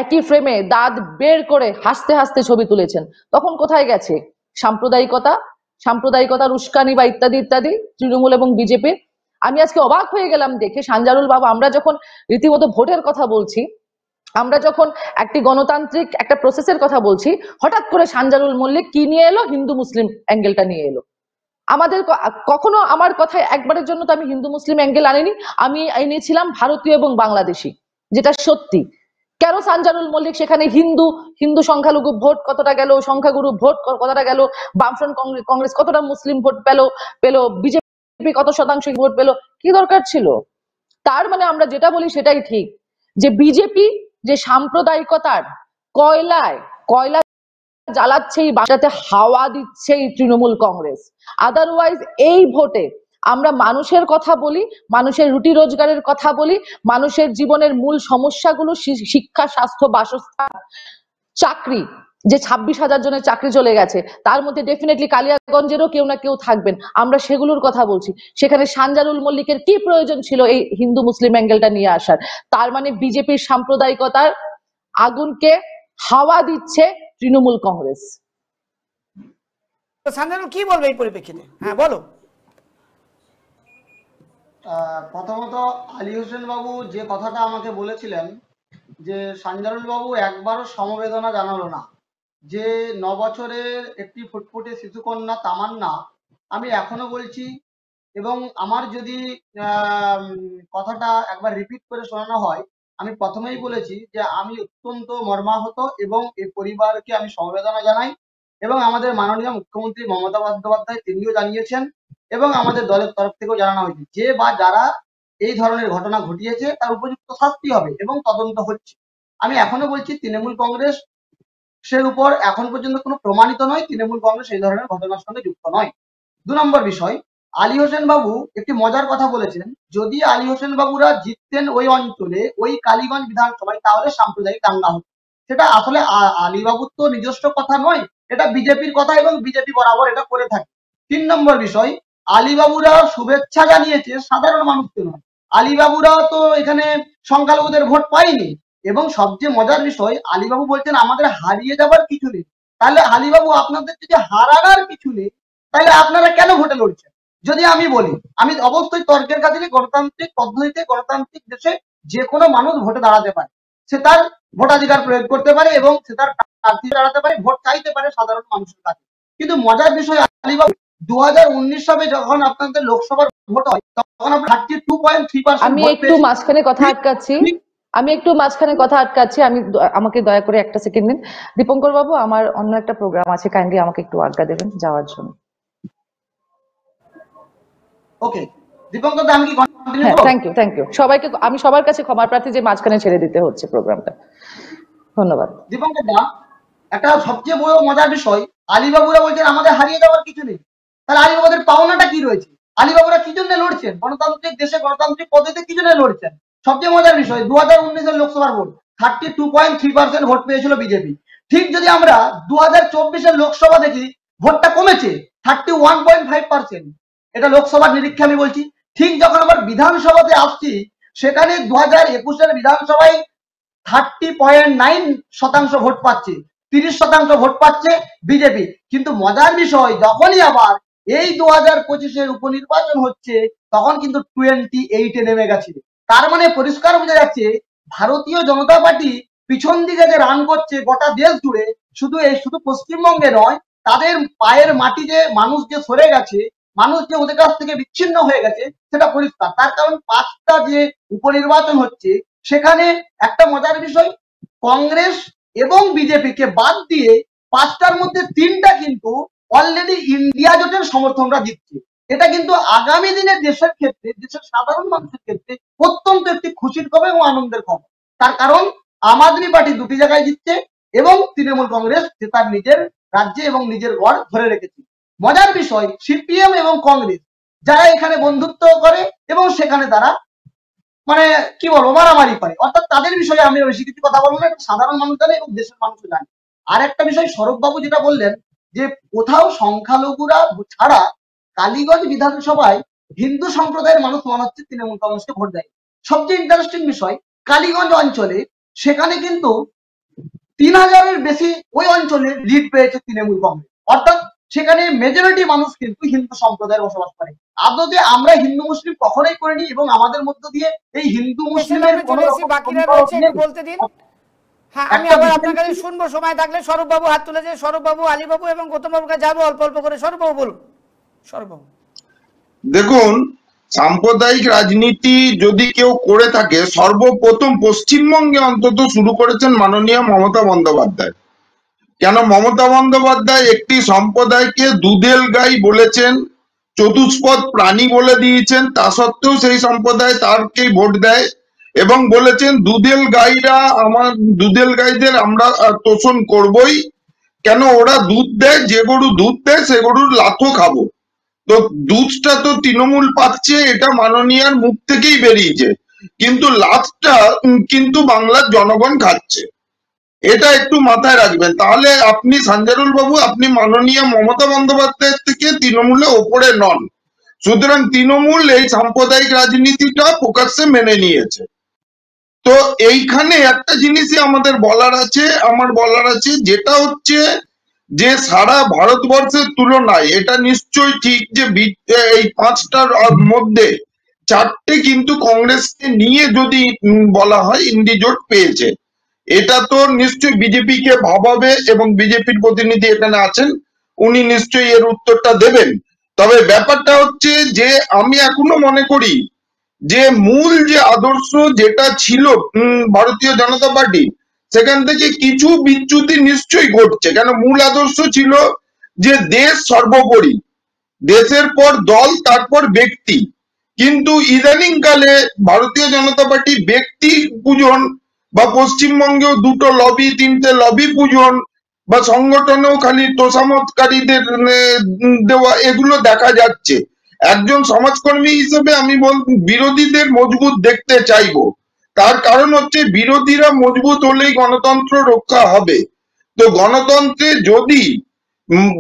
একই ফ্রেমে দাঁত বের করে হাসতে হাসতে ছবি তুলেছেন। তখন কোথায় গেছে সাম্প্রদায়িকতার উস্কানি বা ইত্যাদি ইত্যাদি তৃণমূল এবং বিজেপি? আমি আজকে অবাক হয়ে গেলাম দেখে, সানজারুল বাবু, আমরা যখন রীতিমতো ভোটের কথা বলছি, আমরা যখন একটি গণতান্ত্রিক একটা প্রসেসের কথা বলছি, হঠাৎ করে সানজারুল মল্লিক কি নিয়ে এলো? হিন্দু মুসলিম অ্যাঙ্গেলটা নিয়ে এলো। আমাদের কখনো আমার কথায় একবারের জন্য তো আমি হিন্দু মুসলিম অ্যাঙ্গেল আনিনি, আমি এনেছিলাম ভারতীয় এবং বাংলাদেশি, যেটা সত্যি। কেন সানজারুল মল্লিক সেখানে হিন্দু সংখ্যালঘু ভোট কতটা গেল, সংখ্যাগুরু ভোট কতটা গেল, বামফ্রন্ট কংগ্রেস কতটা মুসলিম ভোট পেল, বিজেপি কত শতাংশ ভোট পেল, কি দরকার ছিল? তার মানে আমরা যেটা বলি সেটাই ঠিক, যে বিজেপি যে সাম্প্রদায়িকতার কয়লা জ্বালাচ্ছে, এই বাসাতে হাওয়া দিচ্ছে এই তৃণমূল কংগ্রেস। আদারওয়াইজ এই ভোটে আমরা মানুষের কথা বলি, মানুষের রুটি রোজগারের কথা বলি, মানুষের জীবনের মূল সমস্যাগুলো, শিক্ষা, স্বাস্থ্য, বাসস্থান, চাকরি, যে 26,000 জনের চাকরি চলে গেছে, তার মধ্যে ডেফিনেটলি কালিয়াগঞ্জেরও কেউ না কেউ থাকবেন, আমরা সেগুলোর কথা বলছি। সেখানে সানজারুল মল্লিকের কি প্রয়োজন ছিল এই হিন্দু মুসলিম অ্যাঙ্গেলটা নিয়ে আসার? তার মানে বিজেপির সাম্প্রদায়িকতার আগুনকে হাওয়া দিচ্ছে তৃণমূল কংগ্রেস। তো সানজারুল কি বলবে এই পরিপ্রেক্ষিতে? হ্যাঁ বলো। প্রথমত আলী হোসেন বাবু যে কথাটা আমাকে বলেছিলেন, যে সানজারুল বাবু একবারও সমবেদনা জানালো না, যে 9 বছরের একটি ফুটফুটে শিশুকন্যা তামান্না, আমি এখনো বলছি, এবং আমার যদি কথাটা একবার রিপিট করে শোনানো হয়, আমি প্রথমেই বলেছি যে আমি অত্যন্ত মর্মাহত এবং এই পরিবারকে আমি সমবেদনা জানাই, এবং আমাদের মাননীয় মুখ্যমন্ত্রী মমতা বন্দ্যোপাধ্যায় তিনিও জানিয়েছেন, এবং আমাদের দলের তরফ থেকেও জানানো হয়েছে যে বা যারা এই ধরনের ঘটনা ঘটিয়েছে তার উপযুক্ত শাস্তি হবে, এবং তদন্ত হচ্ছে। আমি এখনো বলছি তৃণমূল কংগ্রেস সের উপর এখন পর্যন্ত কোনো প্রমাণিত নয়, তৃণমূল কংগ্রেস এই ধরনের ঘটনার সঙ্গে যুক্ত নয়। 2 নম্বর বিষয়, আলী হোসেন বাবু একটি মজার কথা বলেছেন, যদি আলী হোসেন বাবুরা জিততেন ওই অঞ্চলে, ওই কালীগঞ্জ বিধানসভায়, তাহলে সাম্প্রদায়িক দাঙ্গা হতো। সেটা আসলে আলী বাবুর তো নিজস্ব কথা নয়, এটা বিজেপির কথা, এবং বিজেপি বরাবর এটা করে থাকে। 3 নম্বর বিষয়, আলী বাবুরা শুভেচ্ছা জানিয়েছে সাধারণ মানুষকে নয়, আলী বাবুরা তো এখানে সংখ্যালঘুদের ভোট পায়নি, এবং সবচেয়ে মজার বিষয়, আলীবাবু বলছেন আমাদের হারিয়ে যাবার কিছু নেই। তাহলে আলীবাবু, আপনাদের যদি হারানোর কিছু নেই, তাহলে আপনারা কেন ভোটে লড়ছেন? যদি আমি বলি, আমি অবশ্যই তর্কের কাছে, গণতান্ত্রিক পদ্ধতিতে গণতান্ত্রিক দেশে যে কোনো মানুষ ভোটে দাঁড়াতে পারে, সে তার ভোটাধিকার প্রয়োগ করতে পারে, এবং সে তার প্রার্থী দাঁড়াতে পারে, ভোট চাইতে পারে সাধারণ মানুষের কাছে। কিন্তু মজার বিষয়, আলীবাবু 2019 সালে যখন আপনাদের লোকসভার ভোট হয়, তখন আপনার 32.3% আমি একটু মাঝখানে কথা আটকাচ্ছি, আমাকে দয়া করে একটা সেকেন্ড দিন। দীপঙ্কর বাবু, আমার অন্য একটা প্রোগ্রাম আছে, কাইন্ডলি আমাকে একটু আজ্ঞা দেবেন যাওয়ার জন্য। ওকে দীপঙ্কর দা, আমি কি কন্টিনিউ করব? থ্যাংক ইউ সবাইকে। আমি সবার কাছে ক্ষমা প্রার্থী যে মাঝখানে ছেড়ে দিতে হচ্ছে প্রোগ্রামটা। ধন্যবাদ। দীপঙ্কর দা, একটা সবচেয়ে বড় মজার বিষয়, আলীবাবুরা বলছেন আমাদের হারিয়ে যাওয়ার কিছু নেই। তাহলে আলীবাবুদের পাওনাটা কি রয়েছে? আলীবাবুরা কি জন্য লড়ছেন? গণতান্ত্রিক দেশে গণতান্ত্রিক পদ্ধতিতে কি জন্য লড়ছেন? সবচেয়ে মজার বিষয়, 2019 এর লোকসভার ভোট 32.3% ভোট পেয়েছিল বিজেপি। ঠিক যদি আমরা 2024-এর লোকসভা দেখি, ভোটটা কমেছে 31.5%, এটা লোকসভার নিরীক্ষে আমি বলছি। ঠিক যখন আবার বিধানসভাতে আসছি, সেখানে 2021-এর বিধানসভায় 30.9% ভোট পাচ্ছে, 30% ভোট পাচ্ছে বিজেপি। কিন্তু মজার বিষয়, যখনই আবার এই 2025-এর উপনির্বাচন হচ্ছে, তখন কিন্তু 28-এ নেমে গেছে। তার মানে পরিষ্কার বোঝা যাচ্ছে ভারতীয় জনতা পার্টি পিছন দিকে যে রান করছে গোটা দেশ জুড়ে, শুধু পশ্চিমবঙ্গে নয়, তাদের পায়ের মাটি যে মানুষ যে সরে গেছে, মানুষ যে ওদের কাছ থেকে বিচ্ছিন্ন হয়ে গেছে, সেটা পরিষ্কার। তার কারণ 5টা যে উপনির্বাচন হচ্ছে, সেখানে একটা মজার বিষয়, কংগ্রেস এবং বিজেপিকে বাদ দিয়ে 5টার মধ্যে 3টা কিন্তু অলরেডি ইন্ডিয়া জোটের সমর্থনরা দিচ্ছে। এটা কিন্তু আগামী দিনে দেশের ক্ষেত্রে, দেশের সাধারণ মানুষের ক্ষেত্রে অত্যন্ত একটি খুশির খবর এবং আনন্দের খবর। তার কারণ আম আদমি পার্টি 2টি জায়গায় জিতছে এবং তৃণমূল কংগ্রেস সে তার নিজের রাজ্যে এবং নিজের গড় ধরে রেখেছে। মজার বিষয়, সিপিএম এবং কংগ্রেস যারা এখানে বন্ধুত্ব করে এবং সেখানে তারা মানে কি বলবো মারামারি করে, অর্থাৎ তাদের বিষয়ে আমি বেশি কিছু কথা বলবো না, এটা সাধারণ মানুষ জানে এবং দেশের মানুষও জানে। আর একটা বিষয় সৌরভবাবু যেটা বললেন, যে কোথাও সংখ্যালঘুরা ছাড়া কালীগঞ্জ বিধানসভায় হিন্দু সম্প্রদায়ের মানুষ মনে হচ্ছে তৃণমূল কংগ্রেসকে ভোট দেয়। সবচেয়ে ইন্টারেস্টিং বিষয়, কালীগঞ্জ অঞ্চলে সেখানে কিন্তু 3000-এর বেশি ওই অঞ্চলে লিড পেয়েছে তৃণমূল কংগ্রেস, অর্থাৎ সেখানে মেজরিটি মানুষ কিন্তু হিন্দু সম্প্রদায়ের বসবাস করে। আদতে আমরা হিন্দু মুসলিম কখনোই করিনি এবং আমাদের মধ্য দিয়ে এই হিন্দু মুসলিমের কোনো রকম বাকিরা রয়েছে, একটু বলতে দিন। হ্যাঁ, আমি আবার আপনার কাছে শুনবো সময় থাকলে। সৌরভবাবু হাত তুলেছে, সৌরভবাবু, আলীবাবু এবং গৌতমবাবুকে যাবো অল্প অল্প করে। সৌরভবাবু বলুন। সৌরভবাবু দেখুন, সাম্প্রদায়িক রাজনীতি যদি কেউ করে থাকে, সর্বপ্রথম পশ্চিমবঙ্গে অন্তত শুরু করেছেন মাননীয় মমতা বন্দ্যোপাধ্যায়। কেন মমতা বন্দ্যোপাধ্যায় একটি সম্প্রদায়কে দুধেল গাই বলেছেন, চতুষ্পদ প্রাণী বলে দিয়েছেন, তা সত্ত্বেও সেই সম্প্রদায় তারকেই ভোট দেয় এবং বলেছেন দুধেল গাইদের আমরা তোষণ করবই, কেন ওরা দুধ দেয়, যে গরু দুধ দেয় সে গরুর লাথও খাবো। তো দুধটা তো তৃণমূল পাচ্ছে, এটা মাননীয়ার মুখ থেকেই বেরিয়েছে, কিন্তু লাথটা কিন্তু বাংলার জনগণ খাচ্ছে। এটা একটু মাথায় রাখবেন, তাহলে আপনি সঞ্জারুল বাবু, আপনি মাননীয় মমতা বন্দ্যোপাধ্যায়ের থেকে তৃণমূলে ওপরে নন। সুতরাং তৃণমূল এই সাম্প্রদায়িক রাজনীতিটা প্রকাশ্যে মেনে নিয়েছে। তো এইখানে একটা জিনিসই আমার বলার আছে, যেটা হচ্ছে যে সারা ভারতবর্ষের তুলনায় এটা নিশ্চয়ই ঠিক যে এই 5টার মধ্যে 4টে কিন্তু কংগ্রেসকে নিয়ে যদি বলা হয় ইন্ডি জোট পেয়েছে। এটা তো নিশ্চয়ই বিজেপি কে ভাবাবে এবং বিজেপির প্রতিনিধি এখানে আছেন, উনি নিশ্চয়ই এর উত্তরটা দেবেন। তবে ব্যাপারটা হচ্ছে যে আমি এখনো মনে করি যে মূল যে আদর্শ যেটা ছিল ভারতীয় জনতা পার্টি, সেখান থেকে কিছু বিচ্যুতি নিশ্চয়ই ঘটছে। কেন মূল আদর্শ ছিল যে দেশ সর্বোপরি, দেশের পর দল, তারপর ব্যক্তি। কিন্তু ইদানিং কালে ভারতীয় জনতা পার্টি ব্যক্তি পূজন বা পশ্চিমবঙ্গেও 2টো লবি 3টে লবি পূজন বা সংগঠনেও খালি তোষামতকারীদের দেওয়া, এগুলো দেখা যাচ্ছে। একজন সমাজকর্মী হিসেবে আমি বিরোধীদের মজবুত দেখতে চাইবো। তার কারণ হচ্ছে বিরোধীরা মজবুত হলেই গণতন্ত্র রক্ষা হবে। তো গণতন্ত্রে যদি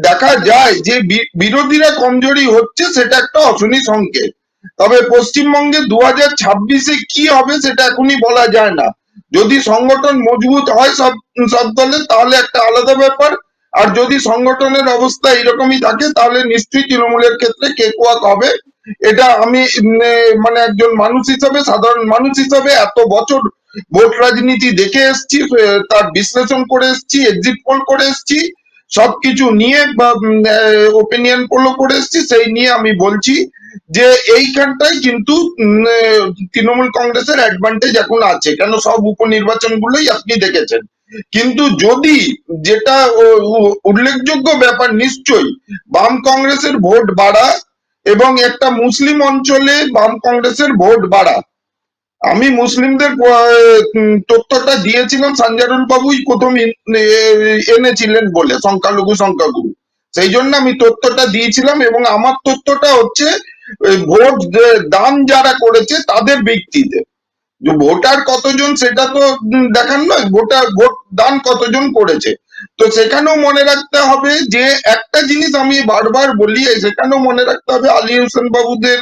দেখা যায় যে বিরোধীরা কমজোরি হচ্ছে, সেটা একটা অশনি সংকেত। তবে পশ্চিমবঙ্গে 2026-এ কি হবে সেটা এখনই বলা যায় না। যদি সংগঠন মজবুত হয় সব দলের, তাহলে একটা আলাদা ব্যাপার। আর যদি সংগঠনের অবস্থা এরকমই থাকে, তাহলে নিশ্চয়ই তৃণমূলের ক্ষেত্রে কেকুয়াক হবে। এটা আমি মানে একজন মানুষ হিসাবে, সাধারণ মানুষ হিসাবে এত বছর ভোট রাজনীতি দেখে এসছি, তার বিশ্লেষণ করে এসছি, এক্সিট পোল করে এসছি, সবকিছু নিয়ে বা ওপিনিয়ন পোলও করে এসছি, সেই নিয়ে আমি বলছি যে এইখানটাই কিন্তু তৃণমূল কংগ্রেসের অ্যাডভান্টেজ এখন আছে। কেন সব উপনির্বাচন গুলোই আপনি দেখেছেন। কিন্তু যদি যেটা উল্লেখযোগ্য ব্যাপার, নিশ্চয়ই বাম কংগ্রেসের ভোট বাড়া এবং একটা মুসলিম অঞ্চলে বাম কংগ্রেসের ভোট বাড়া। আমি মুসলিমদের তথ্যটা দিয়েছিলাম, সঞ্জারুল বাবুই প্রথম এনেছিলেন বলে, সংখ্যালঘু সেই জন্য আমি তথ্যটা দিয়েছিলাম। এবং আমার তথ্যটা হচ্ছে ভোট দান যারা করেছে তাদের ব্যক্তিতে, ভোটার কতজন সেটা তো দেখান নয়, ভোট দান কতজন করেছে। তো সেখানেও মনে রাখতে হবে যে একটা জিনিস আমি বারবার বলি, সেখানেও মনে রাখতে হবে আলী হোসেন বাবুদের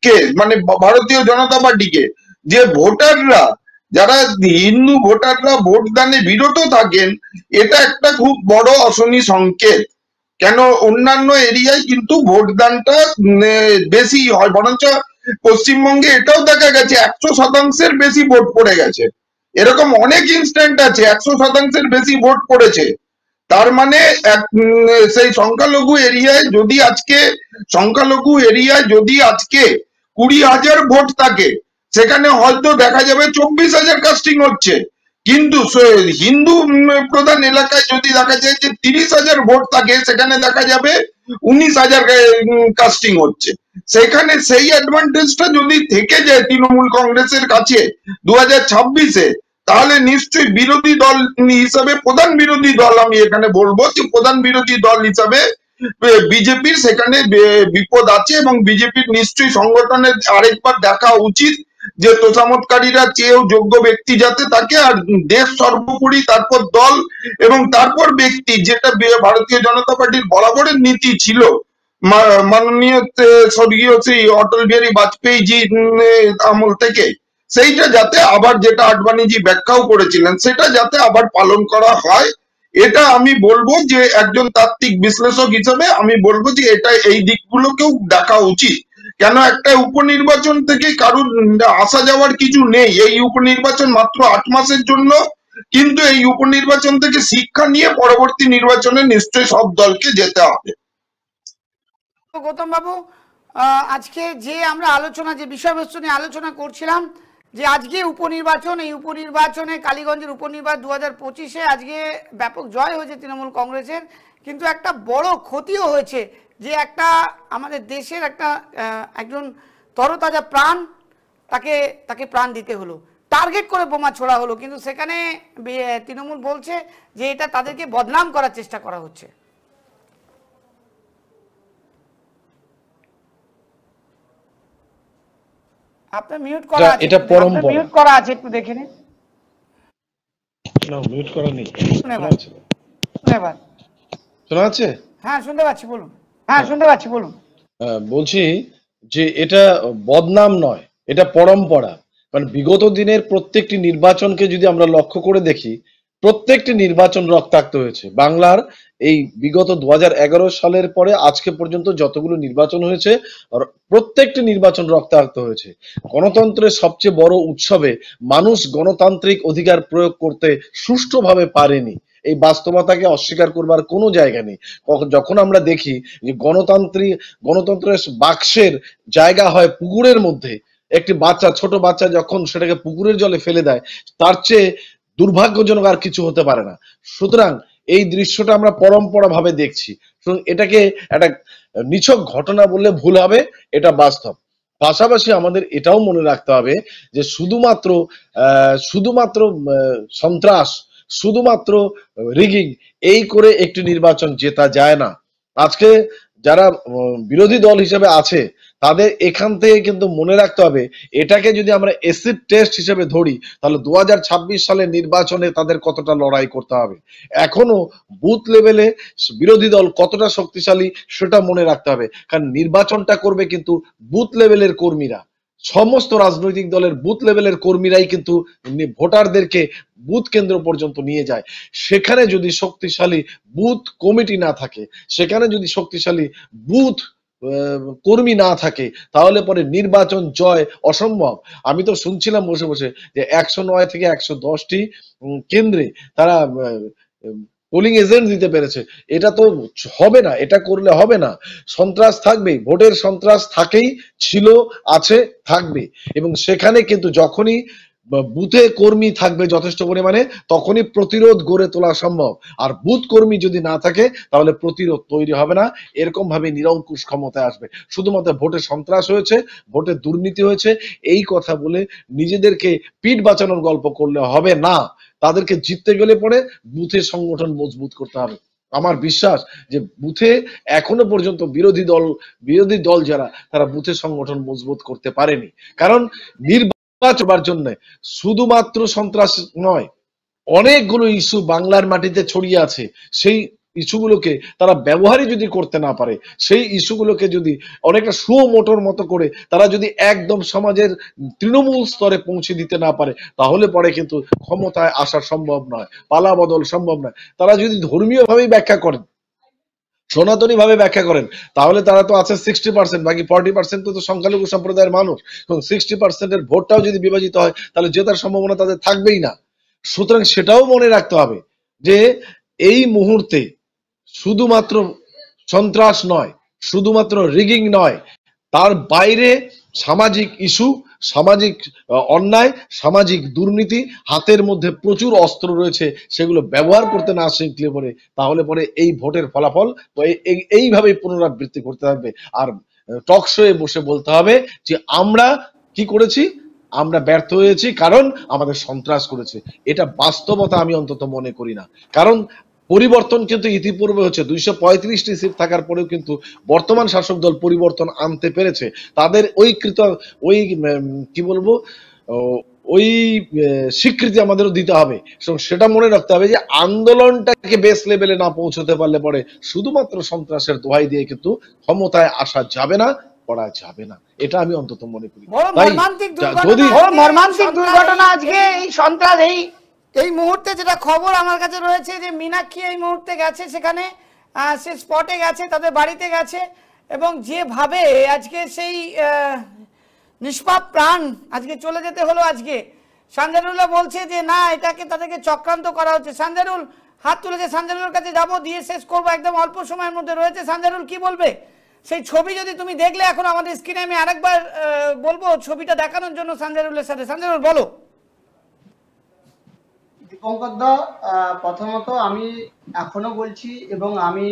কে মানে ভারতীয় জনতা পার্টিকে, যে ভোটাররা যারা হিন্দু ভোটাররা ভোটদানে বিরত থাকেন, এটা একটা খুব বড় অশনি সংকেত। কেন অন্যান্য এরিয়ায় কিন্তু ভোটদানটা বেশি হয়, বরঞ্চ পশ্চিমবঙ্গে এটাও দেখা গেছে 100%-এর বেশি ভোট পড়ে গেছে। এরকম অনেক ইনস্ট্যান্ট আছে 100%-এর বেশি ভোট পড়েছে। তার মানে সেই সংখ্যালঘু এরিয়ায় যদি আজকে 20,000 ভোট থাকে, সেখানে হয়তো দেখা যাবে 24,000 কাস্টিং হচ্ছে। কিন্তু হিন্দু প্রধান এলাকায় যদি দেখা যায় যে 30,000 ভোট থাকে, সেখানে দেখা যাবে 19,000 কাস্টিং হচ্ছে। সেখানে সেই অ্যাডভান্টেজটা যদি থেকে যায় তৃণমূল কংগ্রেসের কাছে 2026-এ, তাহলে নিশ্চয়ই বিরোধী দল হিসাবে, প্রধান বিরোধী দল আমি এখানে বলবো যে প্রধান বিরোধী দল হিসাবে বিজেপির সেখানে বিপদ আছে, এবং বিজেপির নিশ্চয়ই সংগঠনের আরেকবার দেখা উচিত যে তোষামতকারীরা চেয়েও যোগ্য ব্যক্তি যাতে থাকে, আর দেশ সর্বোপরি, তারপর দল এবং তারপর ব্যক্তি, যেটা ভারতীয় জনতা পার্টির বরাবরের নীতি ছিল মাননীয় স্বর্গীয় শ্রী অটল বিহারী বাজপেয়ী জি আমল থেকে, সেইটা যাতে আবার, যেটা আডবাণীজি ব্যাখ্যাও করেছিলেন, সেটা যাতে আবার পালন করা হয়। এটা আমি বলবো যে একজন তাত্ত্বিক বিশ্লেষক হিসেবে আমি বলবো যে এটা এই দিকগুলোকেও দেখা উচিত। কেন একটা উপনির্বাচন থেকে কারুর আসা যাওয়ার কিছু নেই, এই উপনির্বাচন মাত্র 8 মাসের জন্য, কিন্তু এই উপনির্বাচন থেকে শিক্ষা নিয়ে পরবর্তী নির্বাচনে নিশ্চয়ই সব দলকে যেতে হবে। গৌতম বাবু, আজকে যে আমরা যে বিষয়বস্তু নিয়ে আলোচনা করছিলাম, যে আজকে উপনির্বাচন, এই উপনির্বাচনে কালীগঞ্জের উপনির্বাচন 2025-এ আজকে ব্যাপক জয় হয়েছে তৃণমূল কংগ্রেসের, কিন্তু একটা বড় ক্ষতিও হয়েছে, যে একটা আমাদের দেশের একজন তরতাজা প্রাণ, তাকে প্রাণ দিতে হলো, টার্গেট করে বোমা ছোড়া হলো, কিন্তু সেখানে তৃণমূল বলছে যে এটা তাদেরকে বদনাম করার চেষ্টা করা হচ্ছে। আপনার মিউট করা আছে, এটা পরম্পরা, মিউট করা আছে, একটু দেখে নিন। না, মিউট করা নেই। শোনা যাচ্ছে? হ্যাঁ, শুনতে পাচ্ছি, বলুন। বলছি যে এটা বদনাম নয়, এটা পরম্পরা। মানে বিগত দিনের প্রত্যেকটি নির্বাচনকে যদি আমরা লক্ষ্য করে দেখি, প্রত্যেকটি নির্বাচন রক্তাক্ত হয়েছে। বাংলার এই বিগত 2011 সালের পরে আজকে পর্যন্ত যতগুলো নির্বাচন হয়েছে, প্রত্যেকটি নির্বাচন রক্তাক্ত হয়েছে। গণতন্ত্রের সবচেয়ে বড় উৎসবে মানুষ গণতান্ত্রিক অধিকার প্রয়োগ করতে সুষ্ঠুভাবে পারেনি, এই বাস্তবতাকে অস্বীকার করবার কোনো জায়গা নেই। যখন আমরা দেখি যে গণতন্ত্রের বাক্সের জায়গা হয় পুকুরের মধ্যে, একটি ছোট বাচ্চা যখন সেটাকে পুকুরের জলে ফেলে দেয়, তার চেয়ে দুর্ভাগ্যজনক আর কিছু হতে পারে না। সুতরাং এই দৃশ্যটা আমরা পরম্পরা ভাবে দেখছি, এটাকে একটা নিছক ঘটনা বললে ভুল হবে, এটা বাস্তব। পাশাপাশি আমাদের এটাও মনে রাখতে হবে যে শুধুমাত্র সন্ত্রাস, শুধুমাত্র রিগিং এই করে একটি নির্বাচন জেতা যায় না। আজকে যারা বিরোধী দল হিসেবে আছে, তাদের এখান থেকে কিন্তু মনে রাখতে হবে, এটাকে যদি আমরা এসিড টেস্ট হিসেবে ধরি, তাহলে 2026 সালের নির্বাচনে তাদের কতটা লড়াই করতে হবে। এখনো বুথ লেভেলে বিরোধী দল কতটা শক্তিশালী সেটা মনে রাখতে হবে, কারণ নির্বাচনটা করবে কিন্তু বুথ লেভেলের কর্মীরা। সমস্ত রাজনৈতিক দলের বুথ লেভেলের কর্মীরাই কিন্তু ভোটারদেরকে বুথ কেন্দ্র পর্যন্ত নিয়ে যায়। সেখানে যদি শক্তিশালী বুথ কমিটি না থাকে, সেখানে যদি শক্তিশালী বুথ কর্মী না থাকে, তাহলে পরে নির্বাচন জয় অসম্ভব। আমি তো শুনছিলাম বসে বসে যে 109 থেকে 110টি কেন্দ্রে তারা পোলিং এজেন্ট দিতে পেরেছে। এটা তো হবে না, এটা করলে হবে না। সন্ত্রাস থাকবেই, ভোটের সন্ত্রাস থাকেই, ছিল, আছে, থাকবে। এবং সেখানে কিন্তু যখনই বুথে কর্মী থাকবে যথেষ্ট পরিমাণে, তখনই প্রতিরোধ গড়ে তোলা সম্ভব। আর বুথ কর্মী যদি না থাকে, তাহলে প্রতিরোধ তৈরি হবে না। এরকম ভাবে নিরঙ্কুশ ক্ষমতায় আসবে। শুধুমাত্র ভোটে সন্ত্রাস হয়েছে, ভোটে দুর্নীতি হয়েছে, এই কথা বলে নিজেদেরকে পিঠ বাঁচানোর গল্প করলে হবে না। তাদেরকে জিততে গেলে পরে বুথের সংগঠন মজবুত করতে হবে। আমার বিশ্বাস যে বুথে এখনো পর্যন্ত বিরোধী দল যারা, তারা বুথের সংগঠন মজবুত করতে পারেনি। কারণ নির্বাচনের জন্য শুধুমাত্র সন্ত্রাস নয়, অনেকগুলো ইস্যু বাংলার মাটিতে ছড়িয়ে আছে, সেই ইস্যুগুলোকে তারা ব্যবহারই যদি করতে না পারে, সেই ইস্যুগুলোকে যদি অনেকটা সুমোটোর মতো করে তারা যদি একদম সমাজের তৃণমূল স্তরে পৌঁছে দিতে না পারে, তাহলে পরে কিন্তু ক্ষমতায় আসা সম্ভব নয়, পালা বদল সম্ভব নয়। তারা যদি ধর্মীয় ভাবেই ব্যাখ্যা করেন, সনাতনী ভাবে ব্যাখ্যা করেন, তাহলে তারা তো আছে 60%, বাকি 40% তো সংখ্যালঘু সম্প্রদায়ের মানুষ, এবং 60%-এর ভোটটাও যদি বিভাজিত হয় তাহলে জেতার সম্ভাবনা তাদের থাকবেই না। সুতরাং সেটাও মনে রাখতে হবে যে এই মুহূর্তে শুধুমাত্র সন্ত্রাস নয়, শুধুমাত্র রিগিং নয়, তার বাইরে সামাজিক ইস্যু, সামাজিক অন্যায়, সামাজিক দুর্নীতি, হাতের মধ্যে প্রচুর অস্ত্র রয়েছে, সেগুলো ব্যবহার করতে না শিখলে পরে তাহলে পরে এই ভোটের ফলাফল এইভাবেই পুনরাবৃত্তি করতে থাকবে। আর টক শোয়ে বসে বলতে হবে যে আমরা কি করেছি, আমরা ব্যর্থ হয়েছি কারণ আমাদের সন্ত্রাস করেছে। এটা বাস্তবতা আমি অন্তত মনে করি না। কারণ পরিবর্তন কিন্তু ইতিপূর্বে হচ্ছে, 235টি সিট থাকার পরেও কিন্তু বর্তমান শাসক দল পরিবর্তন আনতে পেরেছে। তাদের কি বলবো, ওই স্বীকৃতি আমাদেরও দিতে হবে। সেটা মনে রাখতে হবে যে আন্দোলনটাকে বেস লেভেলে না পৌঁছতে পারলে পরে শুধুমাত্র সন্ত্রাসের দোহাই দিয়ে কিন্তু ক্ষমতায় আসা যাবে না, করা যাবে না, এটা আমি অন্তত মনে করি। তাই যদি মর্মান্তিক দুর্ঘটনা আজকে এই সন্ত্রাস, এই মুহূর্তে যেটা খবর আমার কাছে রয়েছে যে মীনাক্ষী এই মুহূর্তে গেছে সেখানে, সে স্পটে গেছে, তাদের বাড়িতে গেছে, এবং যেভাবে আজকে সেই নিষ্পাপ প্রাণ আজকে চলে যেতে হলো। আজকে সানজারুল্লাহ বলছে যে না, এটাকে তাদেরকে চক্রান্ত করা হচ্ছে। সানজারুল হাত তুলেছে, সানজারুলের কাছে যাবো, দিয়ে শেষ করবো, একদম অল্প সময়ের মধ্যে রয়েছে। সানজারুল কি বলবে? সেই ছবি যদি তুমি দেখলে এখন আমাদের স্ক্রিনে, আমি আরেকবার বলবো ছবিটা দেখানোর জন্য সানজারুলের সাথে। সানজারুল বলো। দীপঙ্করদা, প্রথমত আমি এখনো বলছি এবং আমি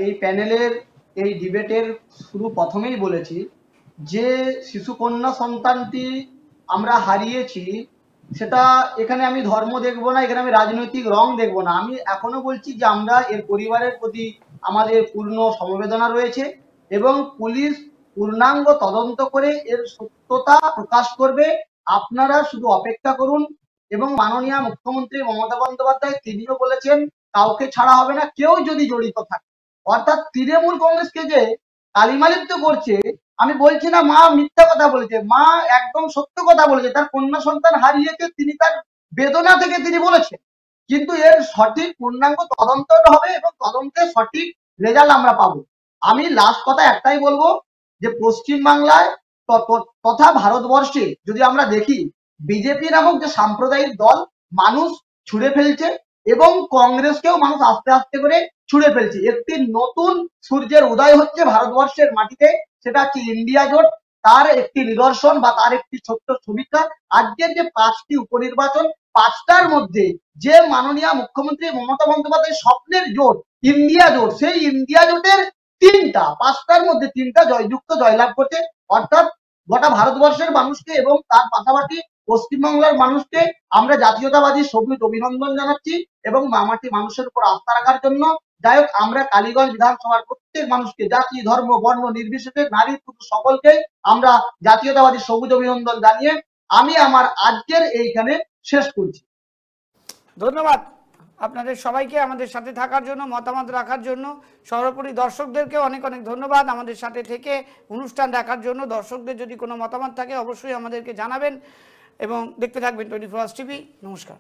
এই প্যানেলের এই ডিবেটের শুরু প্রথমেই বলেছি যে শিশুকন্যা সন্তানটি আমরা হারিয়েছি, সেটা এখানে আমি ধর্ম দেখবো না, এখানে আমি রাজনৈতিক রং দেখবো না। আমি এখনো বলছি যে আমরা এর পরিবারের প্রতি আমাদের পূর্ণ সমবেদনা রয়েছে এবং পুলিশ পূর্ণাঙ্গ তদন্ত করে এর সত্যতা প্রকাশ করবে। আপনারা শুধু অপেক্ষা করুন। এবং মাননীয় মুখ্যমন্ত্রী মমতা বন্দ্যোপাধ্যায় তিনিও বলেছেন কাউকে ছাড়া হবে না, কেউ যদি জড়িত থাকে। অর্থাৎ তৃণমূল কংগ্রেসকে যে কালিমালিপ্ত করছে, আমি বলছি না মা মিথ্যা কথা বলেছে, মা একদম সত্য কথা বলেছে। তার কন্যা সন্তান হারিয়েছে, তিনি তার বেদনা থেকে তিনি বলেছেন, কিন্তু এর সঠিক পূর্ণাঙ্গ তদন্ত হবে এবং তদন্তে সঠিক রেজাল্ট আমরা পাবো। আমি লাস্ট কথা একটাই বলবো যে পশ্চিমবাংলায় তথা ভারতবর্ষে যদি আমরা দেখি, বিজেপি নামক যে সাম্প্রদায়িক দল মানুষ ছুড়ে ফেলছে এবং কংগ্রেসকেও মানুষ আস্তে আস্তে করে ছুড়ে ফেলছে। একটি নতুন সূর্যের উদয় হচ্ছে ভারতবর্ষের মাটিতে, সেটা হচ্ছে ইন্ডিয়া জোট। তার একটি নিদর্শন বা তার একটি ছোট্ট ছবিকা আজকের যে 5টি উপনির্বাচন, 5টার মধ্যে যে মাননীয় মুখ্যমন্ত্রী মমতা বন্দ্যোপাধ্যায়ের স্বপ্নের জোট ইন্ডিয়া জোট, সেই ইন্ডিয়া জোটের 5টার মধ্যে 3টা জয়লাভ করছে। অর্থাৎ গোটা ভারতবর্ষের মানুষকে এবং তার পাশাপাশি পশ্চিমবাংলার মানুষকে আমরা জাতীয়তাবাদী সবুজ অভিনন্দন জানাচ্ছি এবং মামাটি মানুষের উপর আস্থা রাখার জন্য। যাই হোক, আমরা কালীগঞ্জ বিধানসভার প্রত্যেক মানুষকে জাতি ধর্ম বর্ণ নির্বিশেষে নারী পুরুষ সকলকে আমরা জাতীয়তাবাদী সবুজ অভিনন্দন জানিয়ে আমি আমার আজকের এইখানে শেষ করছি। ধন্যবাদ আপনাদের সবাইকে আমাদের সাথে থাকার জন্য, মতামত রাখার জন্য। সর্বোপরি দর্শকদেরকে অনেক অনেক ধন্যবাদ আমাদের সাথে থেকে অনুষ্ঠান দেখার জন্য। দর্শকদের যদি কোনো মতামত থাকে অবশ্যই আমাদেরকে জানাবেন এবং দেখতে থাকবেন 24 আওয়ার্স টিভি। নমস্কার।